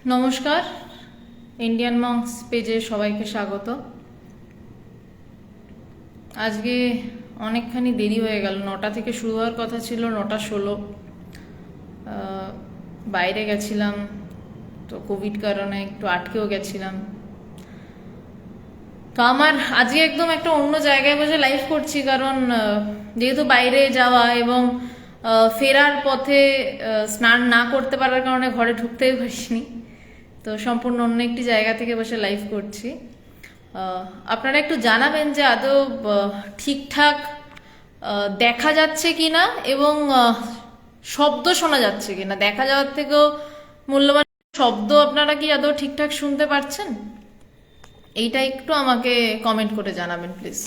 নমস্কার, Indian monks পেজে সবাইকে স্বাগত। আজকে অনেকখানি দেরি হয়ে গেল। 9টা থেকে শুরু হওয়ার কথা ছিল, 9:16। বাইরে গেছিলাম, তো কোভিড কারণে একটু আটকেও গেছিলাম। তো আমার আজকে একদম একটা অন্য জায়গায় বসে লাইভ করছি, কারণ যেহেতু বাইরে যাওয়া এবং ফেরার পথে স্নান না করতে পারার কারণে ঘরে ঢুকতেই পারিনি। তো সম্পূর্ণ অন্য একটি জায়গা থেকে বসে লাইভ করছি। আপনারা একটু জানাবেন যে আদৌ ঠিকঠাক দেখা যাচ্ছে কিনা এবং শব্দ শোনা যাচ্ছে কিনা। দেখা যাওয়ার থেকেও মূল্যবান শব্দ আপনারা কি আদৌ ঠিকঠাক শুনতে পারছেন? এইটা একটু আমাকে কমেন্ট করে জানাবেন প্লিজ।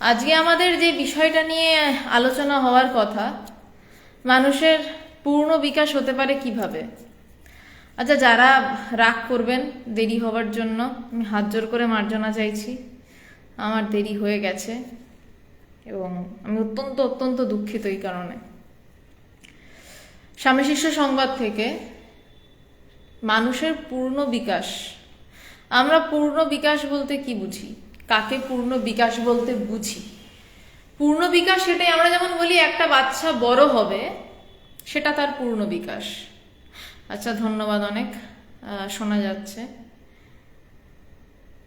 আজকে আমাদের যে বিষয়টা নিয়ে আলোচনা হওয়ার কথা, মানুষের পূর্ণ বিকাশ হতে পারে কিভাবে। আচ্ছা, যারা রাগ করবেন দেরি হওয়ার জন্য, আমি হাত জোর করে মার্জনা চাইছি। আমার দেরি হয়ে গেছে এবং আমি অত্যন্ত অত্যন্ত দুঃখিত এই কারণে। স্বামী শিষ্য সংবাদ থেকে মানুষের পূর্ণ বিকাশ। আমরা পূর্ণ বিকাশ বলতে কি বুঝি, কাকে পূর্ণ বিকাশ বলতে বুঝি? পূর্ণ বিকাশ সেটাই আমরা যেমন বলি একটা বাচ্চা বড় হবে, সেটা তার পূর্ণ বিকাশ। আচ্ছা, ধন্যবাদ, অনেক শোনা যাচ্ছে।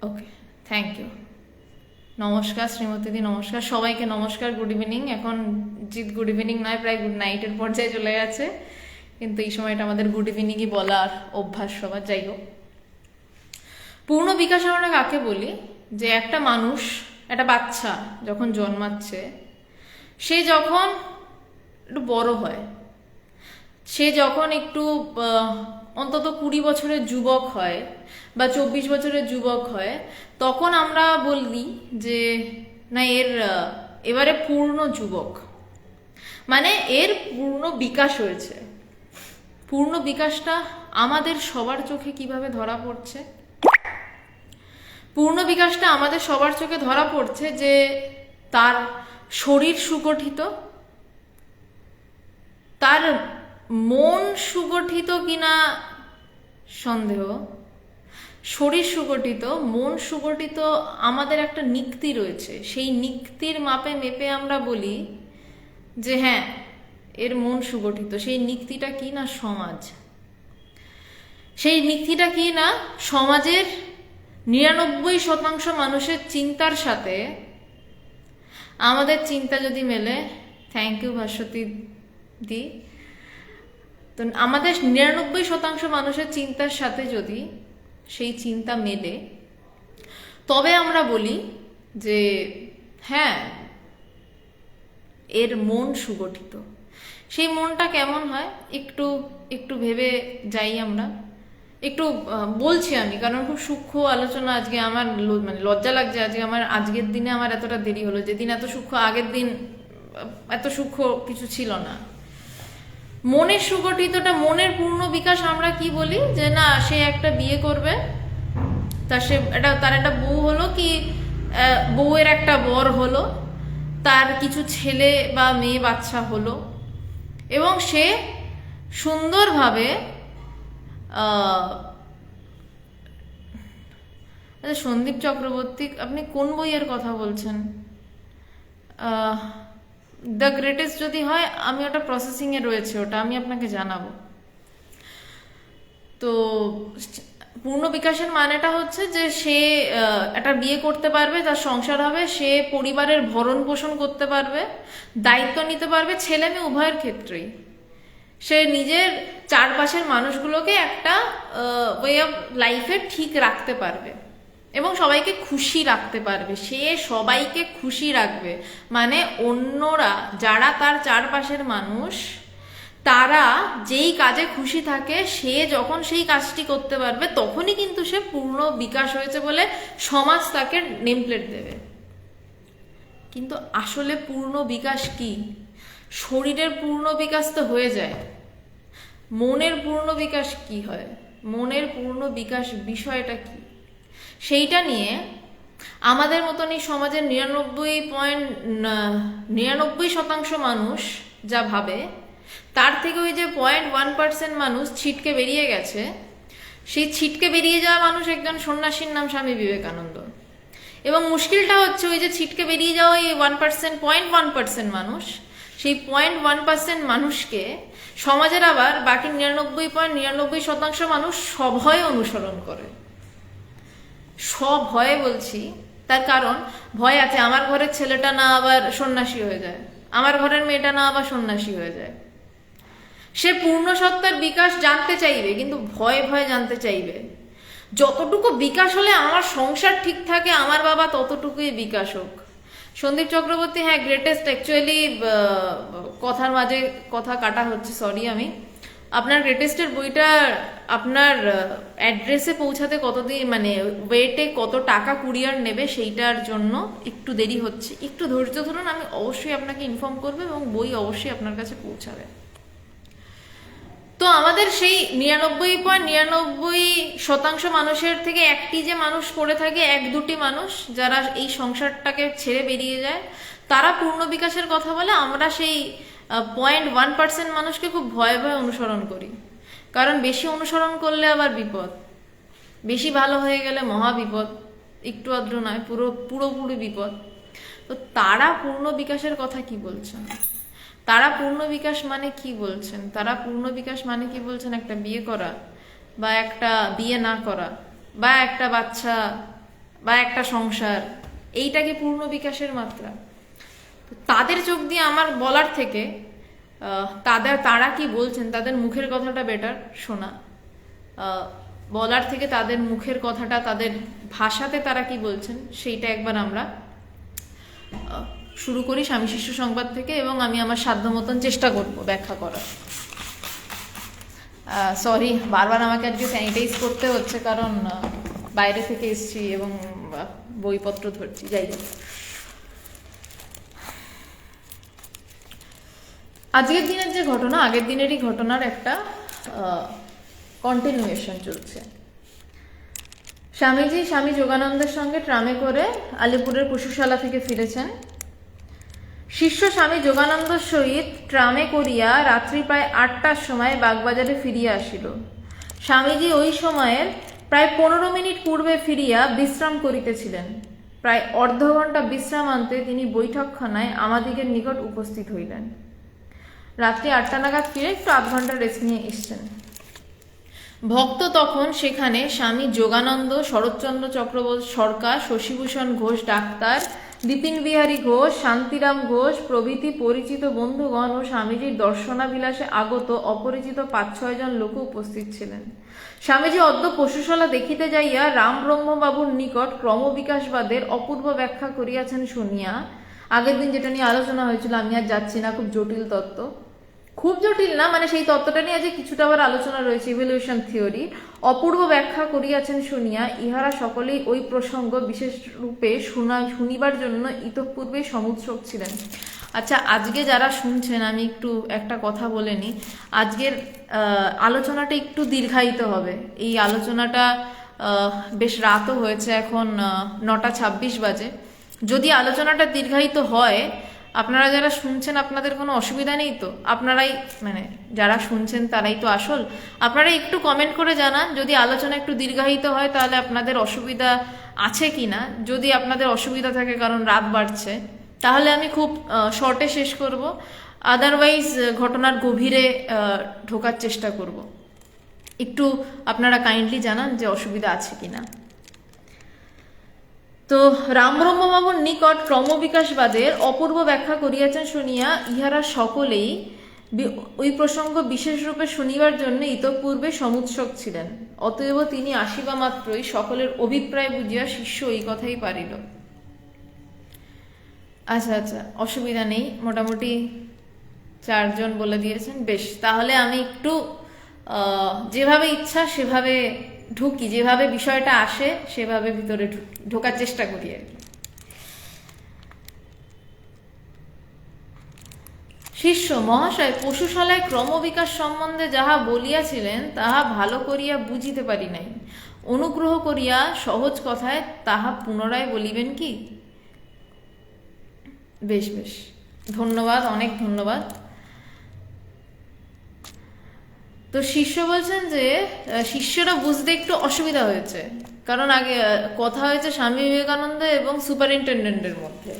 ওকে, থ্যাংক ইউ। নমস্কার শ্রীমতীদি, নমস্কার সবাইকে, নমস্কার, গুড ইভিনিং। এখন জিৎ গুড ইভিনিং নয়, প্রায় গুড নাইটের পর্যায়ে চলে গেছে, কিন্তু এই সময়টা আমাদের গুড ইভিনিংই বলার অভ্যাস সবার। যাই হোক, পূর্ণ বিকাশ আমরা কাকে বলি? যে একটা মানুষ, একটা বাচ্চা যখন জন্মাচ্ছে, সে যখন একটু বড় হয়, সে যখন একটু অন্তত 20 বছরের যুবক হয় বা 24 বছরের যুবক হয়, তখন আমরা বলি যে না, এবারে পূর্ণ যুবক, মানে এর পূর্ণ বিকাশ হয়েছে। পূর্ণ বিকাশটা আমাদের সবার চোখে কিভাবে ধরা পড়ছে? পূর্ণ বিকাশটা আমাদের সবার চোখে ধরা পড়ছে যে তার শরীর সুগঠিত, তার মন সুগঠিত কিনা সন্দেহ। শরীর সুগঠিত, মন সুগঠিত, আমাদের একটা নিক্তি রয়েছে। সেই নিক্তির মাপে মেপে আমরা বলি যে হ্যাঁ, এর মন সুগঠিত। সেই নিক্তিটা কি না? সমাজ। সেই নিক্তিটা কি না? সমাজের 99% মানুষের চিন্তার সাথে আমাদের চিন্তা যদি মেলে, থ্যাংক ইউ ভাস্বতী দি, তো আমাদের 99% মানুষের চিন্তার সাথে যদি সেই চিন্তা মেলে, তবে আমরা বলি যে হ্যাঁ, এর মন সুগঠিত। সেই মনটা কেমন হয় একটু একটু ভেবে যাই আমরা। একটু বলছি আমি, কারণ খুব সূক্ষ্ম আলোচনা আজকে। আমার মানে লজ্জা লাগছে আজকে আমার, আজকের দিনে আমার এতটা দেরি হলো। যেদিন এত সূক্ষ্ম, আগের দিন এত সূক্ষ্ম কিছু ছিল না। মনের সুগঠিতটা, মনের পূর্ণ বিকাশ আমরা কি বলি? যে না, সে একটা বিয়ে করবে, তার একটা বউ হলো, কি বউয়ের একটা বর হলো, তার কিছু ছেলে বা মেয়ে বাচ্চা হলো, এবং সে সুন্দরভাবে আচ্ছা সন্দীপ চক্রবর্তী, আপনি কোন বইয়ের কথা বলছেন? দ্য গ্রেটেস্ট যদি হয়, আমি ওটা প্রসেসিংয়ে রয়েছে, ওটা আমি আপনাকে জানাবো। তো পূর্ণ বিকাশের মানেটা হচ্ছে যে সে একটা বিয়ে করতে পারবে, তার সংসার হবে, সে পরিবারের ভরণ পোষণ করতে পারবে, দায়িত্ব নিতে পারবে, ছেলে মেয়ে উভয়ের ক্ষেত্রেই। সে নিজের চারপাশের মানুষগুলোকে একটা ওয়ে অফ লাইফে ঠিক রাখতে পারবে এবং সবাইকে খুশি রাখতে পারবে। সে সবাইকে খুশি রাখবে, মানে অন্যরা যারা তার চারপাশের মানুষ, তারা যেই কাজে খুশি থাকে, সে যখন সেই কাজটি করতে পারবে, তখনই কিন্তু সে পূর্ণ বিকাশ হয়েছে বলে সমাজ তাকে নেমপ্লেট দেবে। কিন্তু আসলে পূর্ণ বিকাশ কি? শরীরের পূর্ণ বিকাশ তো হয়ে যায়, মনের পূর্ণ বিকাশ কি হয়? মনের পূর্ণ বিকাশ বিষয়টা কি, সেইটা নিয়ে আমাদের মতন এই সমাজের 99.99% মানুষ যা ভাবে, তার থেকে ওই যে 0.1% মানুষ ছিটকে বেরিয়ে গেছে, সেই ছিটকে বেরিয়ে যাওয়া মানুষ একজন সন্ন্যাসীর নাম স্বামী বিবেকানন্দ। এবং মুশকিলটা হচ্ছে ওই যে ছিটকে বেরিয়ে যাওয়া এই 1%, 0.1% মানুষ, সেই 0.1% মানুষকে সমাজের আবার বাকি 99.99% মানুষ সভয়ে অনুসরণ করে। সভয়ে বলছি, তার কারণ ভয় আছে আমার ঘরের ছেলেটা না আবার সন্ন্যাসী হয়ে যায়, আমার ঘরের মেয়েটা না আবার সন্ন্যাসী হয়ে যায়। সে পূর্ণ সত্তার বিকাশ জানতে চাইবে, কিন্তু ভয়ে ভয়ে জানতে চাইবে। যতটুকু বিকাশ হলে আমার সংসার ঠিক থাকে, আমার বাবা ততটুকুই বিকাশ হোক। সন্দীপ চক্রবর্তী, হ্যাঁ গ্রেটেস্ট, অ্যাকচুয়ালি কথার মাঝে কথা কাটা হচ্ছে, সরি। আমি আপনার গ্রেটেস্টের বইটা আপনার অ্যাড্রেসে পৌঁছাতে কতদিন, মানে ওয়েটে কত টাকা কুরিয়ার নেবে সেইটার জন্য একটু দেরি হচ্ছে, একটু ধৈর্য ধরুন। আমি অবশ্যই আপনাকে ইনফর্ম করবো এবং বই অবশ্যই আপনার কাছে পৌঁছাবে। তো আমাদের সেই 99.99% মানুষের থেকে একটি যে মানুষ পড়ে থাকে, 1-2টি মানুষ যারা এই সংসারটাকে ছেড়ে বেরিয়ে যায়, তারা পূর্ণ বিকাশের কথা বলে। আমরা সেই 0.1% মানুষকে খুব ভয়ে ভয়ে অনুসরণ করি, কারণ বেশি অনুসরণ করলে আবার বিপদ, বেশি ভালো হয়ে গেলে মহা বিপদ, একটু আদ্র নয়, পুরোপুরি বিপদ। তো তারা পূর্ণ বিকাশের কথা কি বলছেন? তারা পূর্ণ বিকাশ মানে কি বলছেন? তারা পূর্ণ বিকাশ মানে কি বলছেন? একটা বিয়ে করা, বা একটা বিয়ে না করা, বা একটা বাচ্চা, বা একটা সংসার, এইটা কি পূর্ণ বিকাশের মাত্রা? তাদের চোখ দিয়ে আমার বলার থেকে তারা কি বলছেন, তাদের মুখের কথাটা বেটার শোনা, বলার থেকে তাদের মুখের কথাটা, তাদের ভাষাতে তারা কি বলছেন সেইটা একবার আমরা শুরু করি স্বামী শিষ্য সংবাদ থেকে, এবং আমি আমার সাধ্য মতন চেষ্টা করব ব্যাখ্যা করার। সরি, বারবার আমাকে আজকে স্যানিটাইজ করতে হচ্ছে, কারণ বাইরে থেকে এসেছি এবং বইপত্র ধরছি। যাই হোক, আজকের দিনের যে ঘটনা, আগের দিনেরই ঘটনার একটা কন্টিনিউয়েশন চলছে। স্বামীজি স্বামী যোগানন্দের সঙ্গে ট্রামে করে আলিপুরের পশুশালা থেকে ফিরেছেন। শিষ্য স্বামী যোগানন্দর সহিত ট্রামে করিয়া রাত্রি প্রায় 8টার সময় বাগবাজারে ফিরিয়া আসিল। স্বামীজি ওই সময়ের প্রায় 15 মিনিট পূর্বে ফিরিয়া বিশ্রাম করিতেছিলেন। প্রায় অর্ধ ঘণ্টা বিশ্রামান্তে তিনি বৈঠকখানায় আমাদিগের নিকট উপস্থিত হইলেন। রাত্রি 8টা নাগাদ ফিরে একটু আধ ঘন্টা রেস্ট নিয়ে এসছেন। ভক্ত তখন সেখানে স্বামী যোগানন্দ, শরৎচন্দ্র চক্রবর্তী সরকার, শশীভূষণ ঘোষ ডাক্তার, বিপিন বিহারী ঘোষ, শান্তিরাম ঘোষ প্রভৃতি পরিচিত বন্ধুগণ ও স্বামীজির দর্শনাবিলাসে আগত অপরিচিত 5-6 জন লোক উপস্থিত ছিলেন। স্বামীজি অদ্য পশুশালা দেখিতে যাইয়া রামব্রহ্মবাবুর নিকট ক্রমবিকাশবাদের অপূর্ব ব্যাখ্যা করিয়াছেন শুনিয়া, আগের দিন যেটা নিয়ে আলোচনা হয়েছিল, আমি আর যাচ্ছি না, খুব জটিল তত্ত্ব, খুব জটিল না, মানে সেই তত্ত্বটা নিয়ে আজ কিছুটা আবার আলোচনা রয়েছে, ইভলিউশন থিওরি, অপূর্ব ব্যাখ্যা করিয়াছেন শুনিয়া ইহারা সকলেই ওই প্রসঙ্গ বিশেষ রূপে শুনিবার জন্য ইতঃপূর্বেই সমুৎসুক ছিলেন। আচ্ছা, আজকে যারা শুনছেন, আমি একটু একটা কথা বলে নিই। আজকের আলোচনাটা একটু দীর্ঘায়িত হবে। এই আলোচনাটা বেশ রাতও হয়েছে, এখন 9:26 বাজে। যদি আলোচনাটা দীর্ঘায়িত হয়, আপনারা যারা শুনছেন আপনাদের কোনো অসুবিধা নেই তো? আপনারাই, মানে যারা শুনছেন তারাই তো আসল। আপনারা একটু কমেন্ট করে জানান যদি আলোচনা একটু দীর্ঘায়িত হয় তাহলে আপনাদের অসুবিধা আছে কি না। যদি আপনাদের অসুবিধা থাকে কারণ রাত বাড়ছে, তাহলে আমি খুব শর্টে শেষ করব, আদারওয়াইজ ঘটনার গভীরে ঢোকার চেষ্টা করব। একটু আপনারা কাইন্ডলি জানান যে অসুবিধা আছে কি না। তো রামব্রহ্মবাবুর নিকট ক্রমবিকাশবাদের অপূর্ব ব্যাখ্যা করিয়াছেন শুনিয়া ইহারা সকলেই ওই প্রসঙ্গ বিশেষ রূপে শুনিবার জন্য ইতঃপূর্বে সমুৎসুক ছিলেন। অতএব তিনি আসিবা মাত্রই সকলের অভিপ্রায় বুঝিয়া শিষ্য এই কথাই পারিল। আচ্ছা আচ্ছা, অসুবিধা নেই, মোটামুটি 4 জন বলে দিয়েছেন, বেশ। তাহলে আমি একটু যেভাবে ইচ্ছা সেভাবে ঢুকি, যেভাবে বিষয়টা আসে সেভাবে ভিতরে ঢোকার চেষ্টা করি আর কি। শিষ্য মহাশয়, পশুশালায় ক্রমবিকাশ সম্বন্ধে যাহা বলিয়াছিলেন তাহা ভালো করিয়া বুঝিতে পারি নাই। অনুগ্রহ করিয়া সহজ কথায় তাহা পুনরায় বলিবেন কি? বেশ বেশ, ধন্যবাদ, অনেক ধন্যবাদ। তো শিষ্য বলছেন যে শিষ্যরা বুঝতে একটু অসুবিধা হয়েছে, কারণ আগে কথা হয়েছে স্বামী বিবেকানন্দ এবং সুপারিনটেন্ডেন্টের মধ্যে,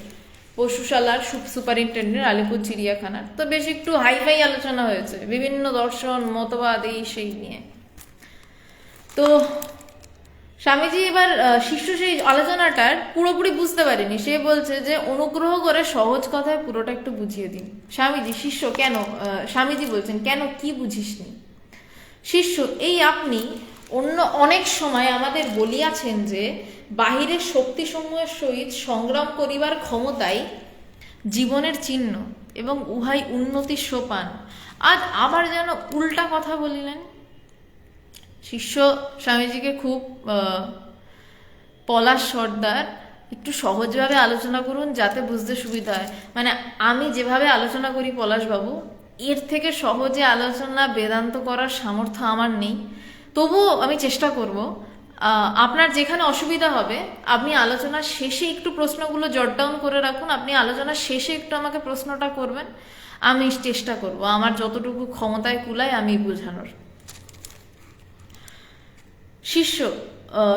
পশুশালার সুপারিনটেন্ডেন্ট আলিপুর চিড়িয়াখানার। তো বেশ একটু হাইফাই আলোচনা হয়েছে বিভিন্ন দর্শন মতবাদ এই সেই নিয়ে। তো স্বামীজি এবার শিষ্য সেই আলোচনাটার পুরোপুরি বুঝতে পারেনি। সে বলছে যে অনুগ্রহ করে সহজ কথায় পুরোটা একটু বুঝিয়ে দিন। স্বামীজি শিষ্য কেন, স্বামীজি বলছেন কেন, কি বুঝিসনি? শিষ্য, এই আপনি অন্য অনেক সময় আমাদের বলিয়াছেন যে বাহিরের শক্তিসমূহের সহিত সংগ্রাম করিবার ক্ষমতাই জীবনের চিহ্ন এবং উহাই উন্নতির সোপান। আজ আবার যেন উল্টা কথা বলিলেন। শিষ্য স্বামীজিকে খুব পলাশ সর্দার, একটু সহজভাবে আলোচনা করুন যাতে বুঝতে সুবিধা হয়। মানে আমি যেভাবে আলোচনা করি পলাশবাবু, এর থেকে সহজে আলোচনা বেদান্ত করার সামর্থ্য আমার নেই, তবুও আমি চেষ্টা করব। আপনার যেখানে অসুবিধা হবে আপনি আলোচনার শেষে একটু প্রশ্নগুলো জট ডাউন করে রাখুন, আপনি আলোচনার শেষে একটু আমাকে প্রশ্নটা করবেন, আমি চেষ্টা করব আমার যতটুকু ক্ষমতায় কুলায় আমি বোঝানোর।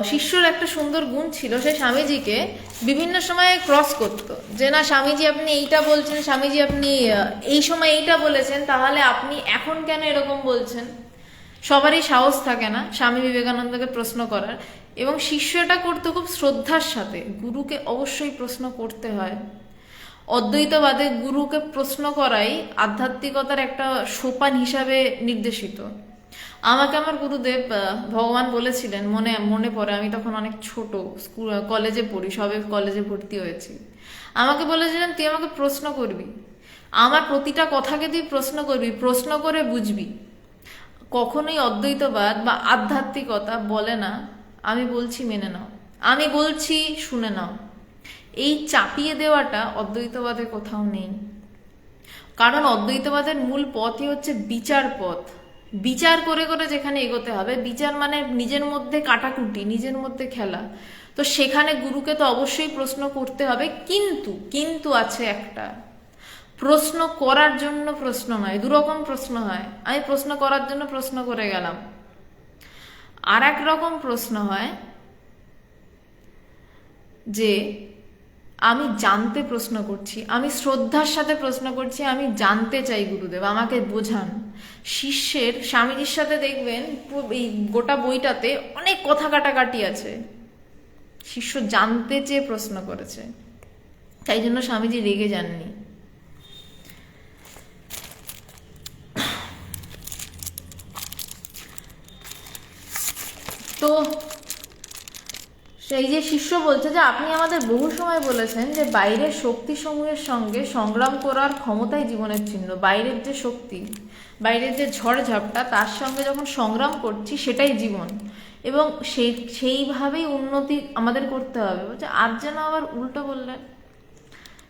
শিষ্যর একটা সুন্দর গুণ ছিল, সে স্বামীজিকে বিভিন্ন সময়ে ক্রস করত, যে না স্বামীজি আপনি এইটা বলছেন, স্বামীজি আপনি এই সময় এইটা বলেছেন, তাহলে আপনি এখন কেন এরকম বলছেন? সবারই সাহস থাকে না স্বামী বিবেকানন্দকে প্রশ্ন করার, এবং শিষ্য এটা করতে খুব শ্রদ্ধার সাথে। গুরুকে অবশ্যই প্রশ্ন করতে হয়। অদ্বৈতবাদে গুরুকে প্রশ্ন করাই আধ্যাত্মিকতার একটা সোপান হিসাবে নির্দেশিত। আমাকে আমার গুরুদেব ভগবান বলেছিলেন, মনে পড়ে, আমি তখন অনেক ছোট, স্কুল কলেজে পড়ি, সবে কলেজে ভর্তি হয়েছি। আমাকে বলেছিলেন তুই আমাকে প্রশ্ন করবি, আমার প্রতিটা কথাকে তুই প্রশ্ন করবি, প্রশ্ন করে বুঝবি। কখনোই অদ্বৈতবাদ বা আধ্যাত্মিকতা বলে না আমি বলছি মেনে নাও, আমি বলছি শুনে নাও। এই চাপিয়ে দেওয়াটা অদ্বৈতবাদের কোথাও নেই, কারণ অদ্বৈতবাদের মূল পথই হচ্ছে বিচার পথ। বিচার করে করে যেখানে এগোতে হবে, বিচার মানে নিজের মধ্যে কাটাকুটি, নিজের মধ্যে খেলা। তো সেখানে গুরুকে তো অবশ্যই প্রশ্ন করতে হবে, কিন্তু আছে একটা, প্রশ্ন করার জন্য প্রশ্ন নয়। দুরকম প্রশ্ন হয়, আমি প্রশ্ন করার জন্য প্রশ্ন করে গেলাম। আর এক রকম প্রশ্ন হয় যে আমি জানতে প্রশ্ন করছি, আমি শ্রদ্ধার সাথে প্রশ্ন করছি, আমি জানতে চাই গুরুদেব আমাকে বোঝান। শিষ্যের স্বামীজির সাথে দেখবেন এই গোটা বইটাতে অনেক কথা কাটাকাটি আছে, শিষ্য জানতে চেয়ে প্রশ্ন করেছে, তাই জন্য স্বামীজি রেগে যাননি। তো সেই যে শিষ্য বলছে যে আপনি আমাদের বহু সময় বলেছেন যে বাইরের শক্তিসমূহের সঙ্গে সংগ্রাম করার ক্ষমতাই জীবনের চিহ্ন। বাইরের যে শক্তি, বাইরের যে ঝড়ঝাপটা, তার সঙ্গে যখন সংগ্রাম করছি সেটাই জীবন, এবং সেইভাবেই উন্নতি আমাদের করতে হবে। বলছে আজ যেন আবার উল্টো বললেন।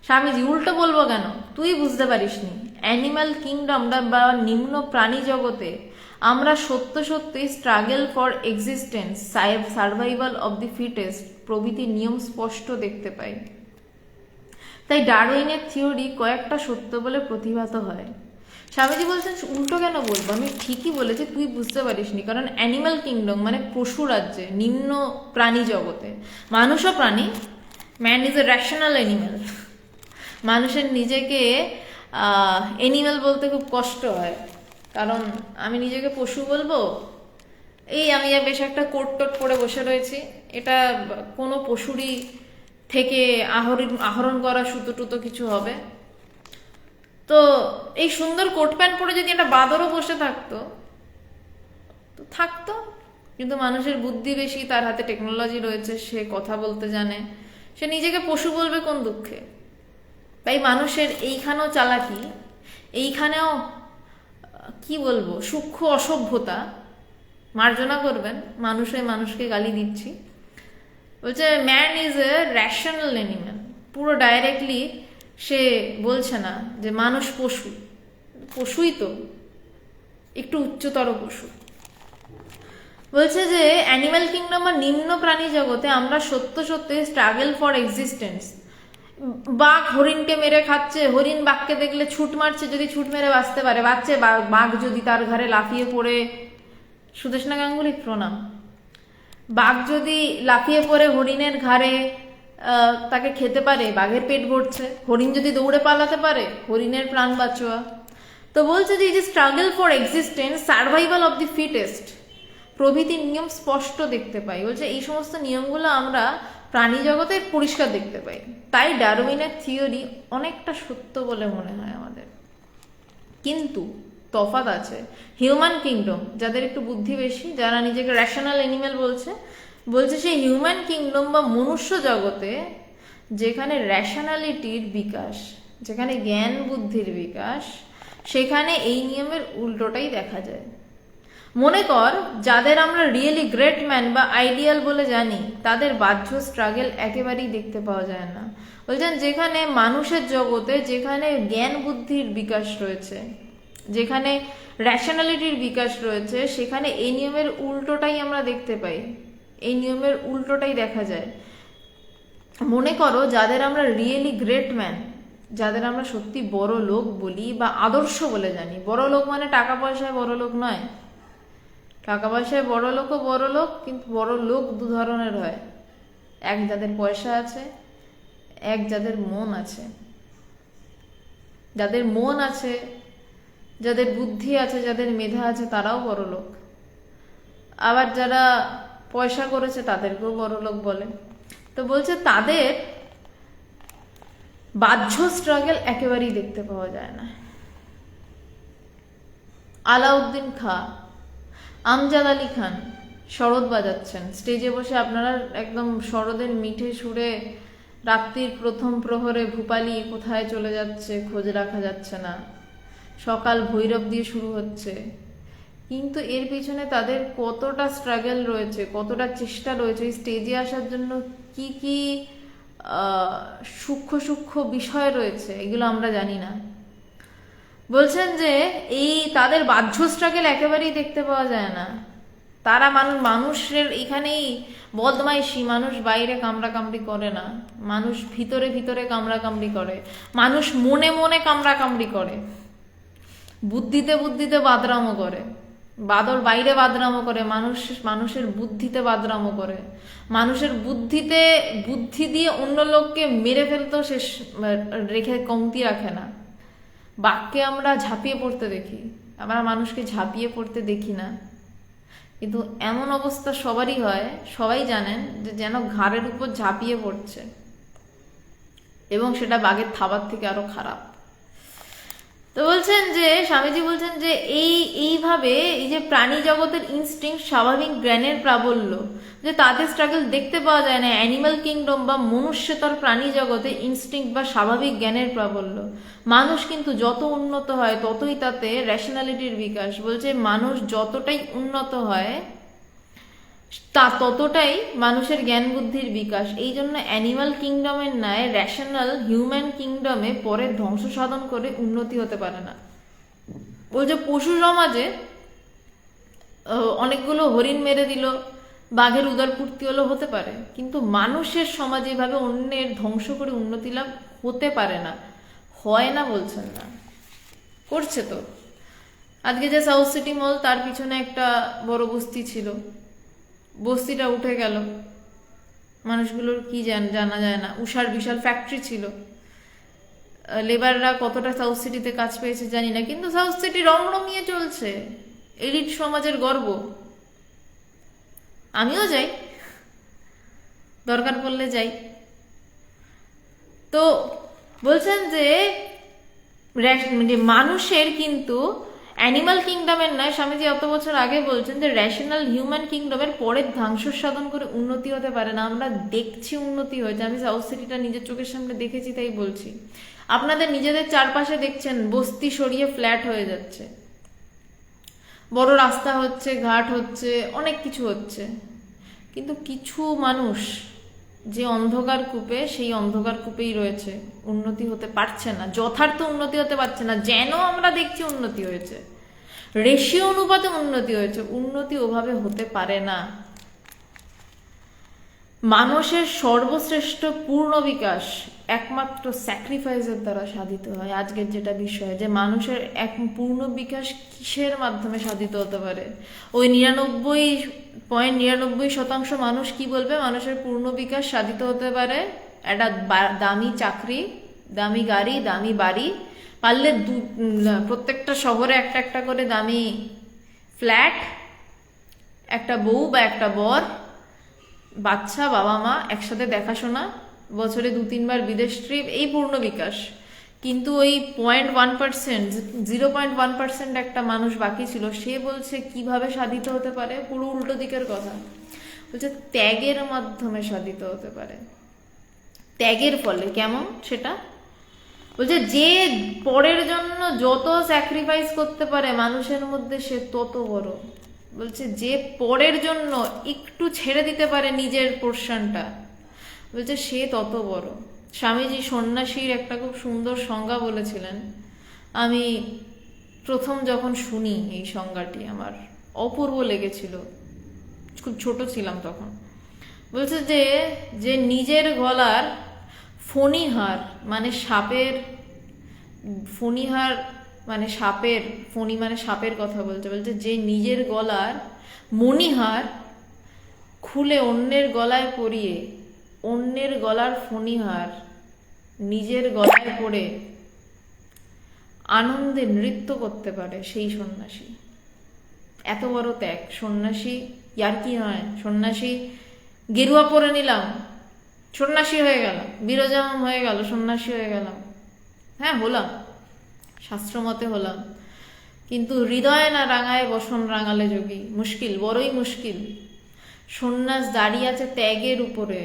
স্বামীজি উল্টো বলবো কেন, তুই বুঝতে পারিসনি। অ্যানিম্যাল কিংডম বা নিম্ন প্রাণী জগতে আমরা সত্যই struggle for existence, survival of the fittest প্রভৃতি নিয়ম স্পষ্ট দেখতে পাই। তাই ডারউইনের থিওরি কয়েকটা সত্য বলে প্রতিভাত হয়। স্বামীজি বলছেন উল্টো কেন বলবো, আমি ঠিকই বলেছি, তুই বুঝতে পারিসনি। কারণ অ্যানিম্যাল কিংডম মানে পশু রাজ্যে, নিম্ন প্রাণী জগতে, মানুষও প্রাণী, man is a rational animal. মানুষের নিজেকে অ্যানিম্যাল বলতে খুব কষ্ট হয়, কারণ আমি নিজেকে পশু বলবো, এই আমি বেশ একটা কোট টোট পরে বসে রয়েছি, এটা কোনো পশুরই থেকে আহরণ করা সুতো টুতো কিছু হবে? তো এই সুন্দর কোট প্যান্ট পরে যদি একটা বাঁদরও বসে থাকতো তো থাকতো, কিন্তু মানুষের বুদ্ধি বেশি, তার হাতে টেকনোলজি রয়েছে, সে কথা বলতে জানে, সে নিজেকে পশু বলবে কোন দুঃখে? তাই মানুষের এইখানেও চালাকি, এইখানেও কি বলবো সূক্ষ্ম অসভ্যতা, মার্জনা করবেন, মানুষকে গালি দিচ্ছি। বলছে man is a rational animal, পুরো ডাইরেক্টলি সে বলছে না যে মানুষ পশু, পশুই তো, একটু উচ্চতর পশু। বলছে যে অ্যানিম্যাল কিংডম বা নিম্ন প্রাণী জগতে আমরা সত্যই স্ট্রাগল ফর এক্সিস্টেন্স, বাঘ হরিণকে মেরে খাচ্ছে, হরিণ বাঘকে দেখলে ছুট মারছে, যদি ছুট মেরে বাঁচতে পারে বাঁচছে, বাঘ যদি তার ঘরে লাফিয়ে পড়ে, সুদেষ্ণা গাঙ্গুলি প্রণাম, বাঘ যদি লাফিয়ে পড়ে হরিণের ঘাড়ে তাকে খেতে পারে, বাঘের পেট ভরছে। হরিণ যদি দৌড়ে পালাতে পারে, হরিণের প্রাণ বাঁচোয়া। তো বলছে যে এই যে struggle for existence, survival of the fittest প্রভৃতি নিয়ম স্পষ্ট দেখতে পাই। বলছে এই সমস্ত নিয়মগুলো আমরা প্রাণী জগতে পরিষ্কার দেখতে পাই। তাই ডারউইনের থিওরি অনেকটা সত্য বলে মনে হয় আমাদের। কিন্তু তফাৎ আছে। হিউম্যান কিংডম, যাদের একটু বুদ্ধি বেশি, যারা নিজেকে রেশনাল অ্যানিমেল বলছে সেই হিউম্যান কিংডম বা মনুষ্য জগতে যেখানে রেশনালিটির বিকাশ, যেখানে জ্ঞান বুদ্ধির বিকাশ, সেখানে এই নিয়মের উল্টোটাই দেখা যায়। মনে কর যাদের আমরা রিয়েলি গ্রেট ম্যান বা আইডিয়াল বলে জানি, তাদের বাহ্য স্ট্রাগল একেবারেই দেখতে পাওয়া যায় না। বলছেন যেখানে মানুষের জগতে, যেখানে জ্ঞান বুদ্ধির বিকাশ রয়েছে, যেখানে রেশনালিটির বিকাশ রয়েছে, সেখানে এই নিয়মের উল্টোটাই আমরা দেখতে পাই, এই নিয়মের উল্টোটাই দেখা যায়। মনে করো যাদের আমরা রিয়েলি গ্রেট ম্যান, যাদের আমরা সত্যি বড় লোক বলি বা আদর্শ বলে জানি, বড় লোক মানে টাকা পয়সায় বড় লোক নয়, টাকা পয়সায় বড় লোকও বড় লোক, কিন্তু বড় লোক দু ধরনের হয়, এক যাদের পয়সা আছে, এক যাদের মন আছে। যাদের মন আছে, যাদের বুদ্ধি আছে, যাদের মেধা আছে, তারাও বড় লোক। আবার যারা পয়সা করেছে তাদেরকেও বড় লোক বলে। তো বলছে তাদের বাহ্য স্ট্রাগল একেবারেই দেখতে পাওয়া যায় না। আলাউদ্দিন খাঁ, আমজাদ আলী খান শরৎ বাজাচ্ছেন স্টেজে বসে, আপনারা একদম শরতের মিঠে সুরে রাত্রির প্রথম প্রহরে ভূপালী কোথায় চলে যাচ্ছে খোঁজ রাখা যাচ্ছে না, সকাল ভৈরব দিয়ে শুরু হচ্ছে, কিন্তু এর পিছনে তাদের কতটা স্ট্রাগল রয়েছে, কতটা চেষ্টা রয়েছে এই স্টেজে আসার জন্য, কি কি সূক্ষ্ম সূক্ষ্ম বিষয় রয়েছে, এগুলো আমরা জানি না। বলছেন যে এই তাদের বাহ্য স্ট্রাগল একেবারেই দেখতে পাওয়া যায় না। তারা মানুষের এখানেই বদমাইশি, মানুষ বাইরে কামড়াকামড়ি করে না, মানুষ ভিতরে ভিতরে কামড়াকামড়ি করে, মানুষ মনে মনে কামড়াকামড়ি করে, বুদ্ধিতে বুদ্ধিতে বাদরামো করে, বাইরে বাদরামো করে, মানুষের বুদ্ধিতে বাদরামো করে, মানুষের বুদ্ধি দিয়ে অন্য লোককে মেরে ফেলতেও শেষ রেখে কমতি রাখে না। বাক্যে আমরা ঝাঁপিয়ে পড়তে দেখি, আমরা মানুষকে ঝাঁপিয়ে পড়তে দেখি না, কিন্তু এমন অবস্থা সবারই হয়, সবাই জানেন যে যেন ঘাড়ের উপর ঝাঁপিয়ে পড়ছে, এবং সেটা বাঘের থাবার থেকে আরো খারাপ। তো বলছেন যে স্বামীজি বলছেন যে এইভাবে এই যে প্রাণী জগতের ইনস্টিংক্ট, স্বাভাবিক জ্ঞানের প্রাবল্য, যে তাদের স্ট্রাগল দেখতে পাওয়া যায় না অ্যানিমাল কিংডম বা মনুষ্যতর প্রাণী জগতে ইনস্টিংক্ট বা স্বাভাবিক জ্ঞানের প্রাবল্য। মানুষ কিন্তু যত উন্নত হয় ততই তাতে রেশনালিটির বিকাশ। বলছে মানুষ যতটাই উন্নত হয় ততটাই মানুষের জ্ঞান বুদ্ধির বিকাশ। এই জন্য অ্যানিমাল কিংডমের ন্যায় রেশনাল হিউম্যান কিংডমে পরে ধ্বংস সাধন করে উন্নতি হতে পারে না। বলছে পশু সমাজে অনেকগুলো হরিণ মেরে দিল, বাঘের উদরপূর্তি হলো, হতে পারে, কিন্তু মানুষের সমাজে এভাবে অন্যের ধ্বংস করে উন্নতি লাভ হতে পারে না, হয় না বলছেন না, করছে তো। আজকে যে সাউথ সিটি মল, তার পিছনে একটা বড় বস্তি ছিল, বস্তিটা উঠে গেল, মানুষগুলোর কি জানা যায় না। উষার বিশাল ফ্যাক্টরি ছিল, লেবাররা কতটা সাউথ সিটিতে কাজ পেয়েছে জানি না, কিন্তু সাউথ সিটি রমরমিয়ে চলছে, এলিট সমাজের গর্ব। আমিও যাই, দরকার পড়লে যাই। তো বলছেন যে মানুষের কিন্তু অ্যানিমাল কিংডমের নয়, স্বামীজি অত বছর আগে বলছেন যে রেশনাল হিউম্যান কিংডমের পরে ধ্বংস সাধন করে উন্নতি হতে পারে না। আমরা দেখছি উন্নতি হয়েছে, আমি সাউথ সিটিটা নিজের চোখের সামনে দেখেছি, তাই বলছি। আপনাদের নিজেদের চারপাশে দেখছেন বস্তি সরিয়ে ফ্ল্যাট হয়ে যাচ্ছে, বড় রাস্তা হচ্ছে, ঘাট হচ্ছে, অনেক কিছু হচ্ছে, কিন্তু কিছু মানুষ যে অন্ধকার কূপে, সেই অন্ধকার কূপেই রয়েছে, উন্নতি হতে পারছে না, যথার্থ উন্নতি হতে পারছে না। যেন আমরা দেখছি উন্নতি হয়েছে, রেশিও অনুপাতে উন্নতি হয়েছে, উন্নতি ওভাবে হতে পারে না। মানুষের সর্বশ্রেষ্ঠ পূর্ণ বিকাশ একমাত্র স্যাক্রিফাইসের দ্বারা সাধিত হয়। আজকের যেটা বিষয়, যে মানুষের এক পূর্ণ বিকাশ কিসের মাধ্যমে সাধিত হতে পারে? ওই 99.99% মানুষ কি বলবে? মানুষের পূর্ণ বিকাশ সাধিত হতে পারে একটা দামি চাকরি, দামি গাড়ি, দামি বাড়ি, পারলে প্রত্যেকটা শহরে একটা একটা করে দামি ফ্ল্যাট, একটা বউ বা একটা বর, বাচ্চা, বাবা মা একসাথে দেখাশোনা, বছরে 2-3 বার বিদেশ ট্রিপ, এই পূর্ণ বিকাশ। কিন্তু ওই 0.1%, 0.1% একটা মানুষ বাকি ছিল, সে বলছে কিভাবে সাধিত হতে পারে? পুরো উল্টো দিকের কথা বলছে, ত্যাগের মাধ্যমে সাধিত হতে পারে। ত্যাগের ফলে। কেমন সেটা? বলছে যে পরের জন্য যত স্যাক্রিফাইস করতে পারে মানুষের মধ্যে, সে তত বড়। বলছে যে পরের জন্য একটু ছেড়ে দিতে পারে নিজের পোর্শনটা, বলছে সে তত বড়। স্বামীজি সন্ন্যাসীর একটা খুব সুন্দর সংজ্ঞা বলেছিলেন। আমি প্রথম যখন শুনি এই সংজ্ঞাটি আমার অপূর্ব লেগেছিল, খুব ছোট ছিলাম তখন। বলছে যে যে নিজের গলার ফণিহার, মানে সাপের ফণিহার, মানে সাপের ফণি, মানে সাপের কথা বলছে। বলছে যে নিজের গলার মণিহার খুলে অন্যের গলায় পরিয়ে, অন্যের গলার ফণিহার নিজের গলায় পরে আনন্দে নৃত্য করতে পারে, সেই সন্ন্যাসী। এত বড় ত্যাগ। সন্ন্যাসী ইয়ার কি হয়? সন্ন্যাসী গেরুয়া পরে নিলাম, সন্ন্যাসী হয়ে গেল, বিরজাম হয়ে গেল, সন্ন্যাসী হয়ে গেলাম। হ্যাঁ, হলাম, শাস্ত্রমতে হলাম, কিন্তু হৃদয় না রাঙায় বসন রাঙালে যোগী। মুশকিল, বড়ই মুশকিল। সন্ন্যাস দাঁড়িয়ে আছে ত্যাগের উপরে।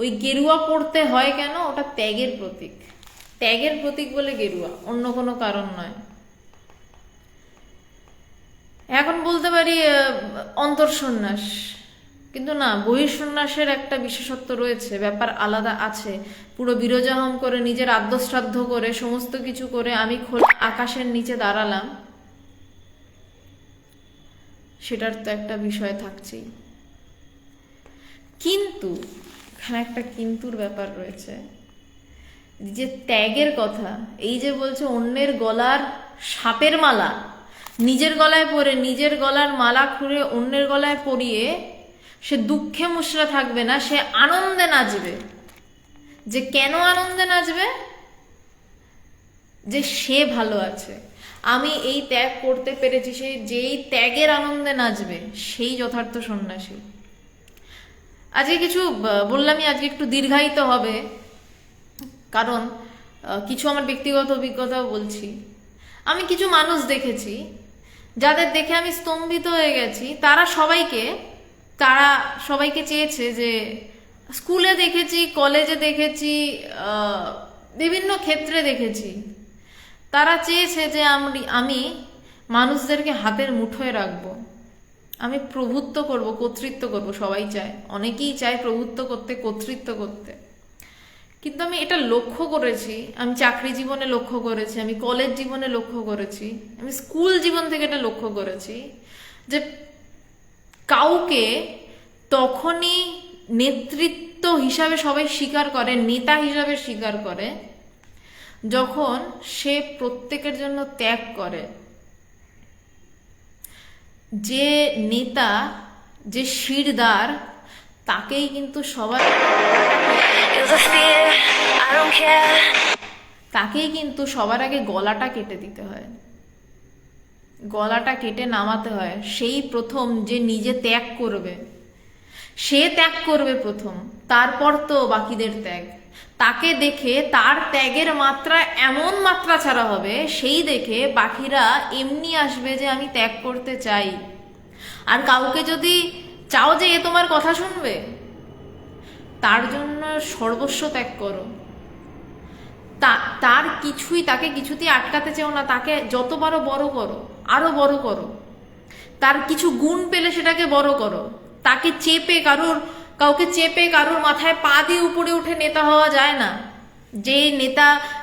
ওই গেরুয়া পড়তে হয় কেন? ওটা ত্যাগের প্রতীক। ত্যাগের প্রতীক বলে গেরুয়া, অন্য কোনো কারণ নয়। এখন বলতে পারি অন্তর্সন্ন্যাস, কিন্তু না, বহিঃসন্ন্যাসের একটা বিশেষত্ব রয়েছে, ব্যাপার আলাদা আছে। পুরো বিরজাহম করে, নিজের আদ্যশ্রাদ্ধ করে, সমস্ত কিছু করে আমি খোলা আকাশের নিচে দাঁড়ালাম, সেটার তো একটা বিষয় থাকছেই। কিন্তু এখানে একটা কিন্তুর ব্যাপার রয়েছে, যে ত্যাগের কথা, এই যে বলছে অন্যের গলার সাপের মালা নিজের গলায় পরে, নিজের গলার মালা খুলে অন্যের গলায় পরিয়ে সে দুঃখে মুশড়া থাকবে না, সে আনন্দে নাচবে। যে কেন আনন্দে নাচবে? যে সে ভালো আছে, আমি এই ত্যাগ করতে পেরেছি, সে যেই ত্যাগের আনন্দে নাচবে, সেই যথার্থ সন্ন্যাসী। আজকে কিছু বললামই, আজকে একটু দীর্ঘায়িত হবে, কারণ কিছু আমার ব্যক্তিগত অভিজ্ঞতাও বলছি। আমি কিছু মানুষ দেখেছি যাদের দেখে আমি স্তম্ভিত হয়ে গেছি। তারা সবাইকে চেয়েছে, যে স্কুলে দেখেছি, কলেজে দেখেছি, বিভিন্ন ক্ষেত্রে দেখেছি, তারা চেয়েছে যে আমি মানুষদেরকে হাতের মুঠোয় রাখবো, আমি প্রভুত্ব করব, কর্তৃত্ব করব। সবাই চায়, অনেকেই চায় প্রভুত্ব করতে, কর্তৃত্ব করতে। কিন্তু আমি এটা লক্ষ্য করেছি, আমি চাকরি জীবনে লক্ষ্য করেছি, আমি কলেজ জীবনে লক্ষ্য করেছি, আমি স্কুল জীবন থেকে এটা লক্ষ্য করেছি, যে কাউকে তখনই নেতৃত্ব হিসাবে সবাই স্বীকার করে, নেতা হিসাবে স্বীকার করে, যখন সে প্রত্যেকের জন্য ত্যাগ করে। যে নেতা, যে শিরদার, তাকেই কিন্তু সবার আগে গলাটা কেটে দিতে হয়, গলাটা কেটে নামাতে হয়। সেই প্রথম যে নিজে ত্যাগ করবে, সে ত্যাগ করবে প্রথম, তারপর তো বাকিদের ত্যাগ। তাকে দেখে তার ত্যাগের মাত্রা এমন মাত্রা ছাড়া হবে, সেই দেখে বাকিরা এমনি আসবে যে আমি ত্যাগ করতে চাই। আর কাউকে যদি চাও যে এ তোমার কথা শুনবে, তার জন্য সর্বস্ব ত্যাগ করো। তাকে কিছুতেই আটকাতে চাও না, তাকে যত পারো বড় করো, আরো বড় করো। তার কিছু গুণ পেলে সেটাকে বড় করো। কাউকে চেপে কারোর মাথায় পা দিয়ে উপরে উঠে নেতা হওয়া যায় না।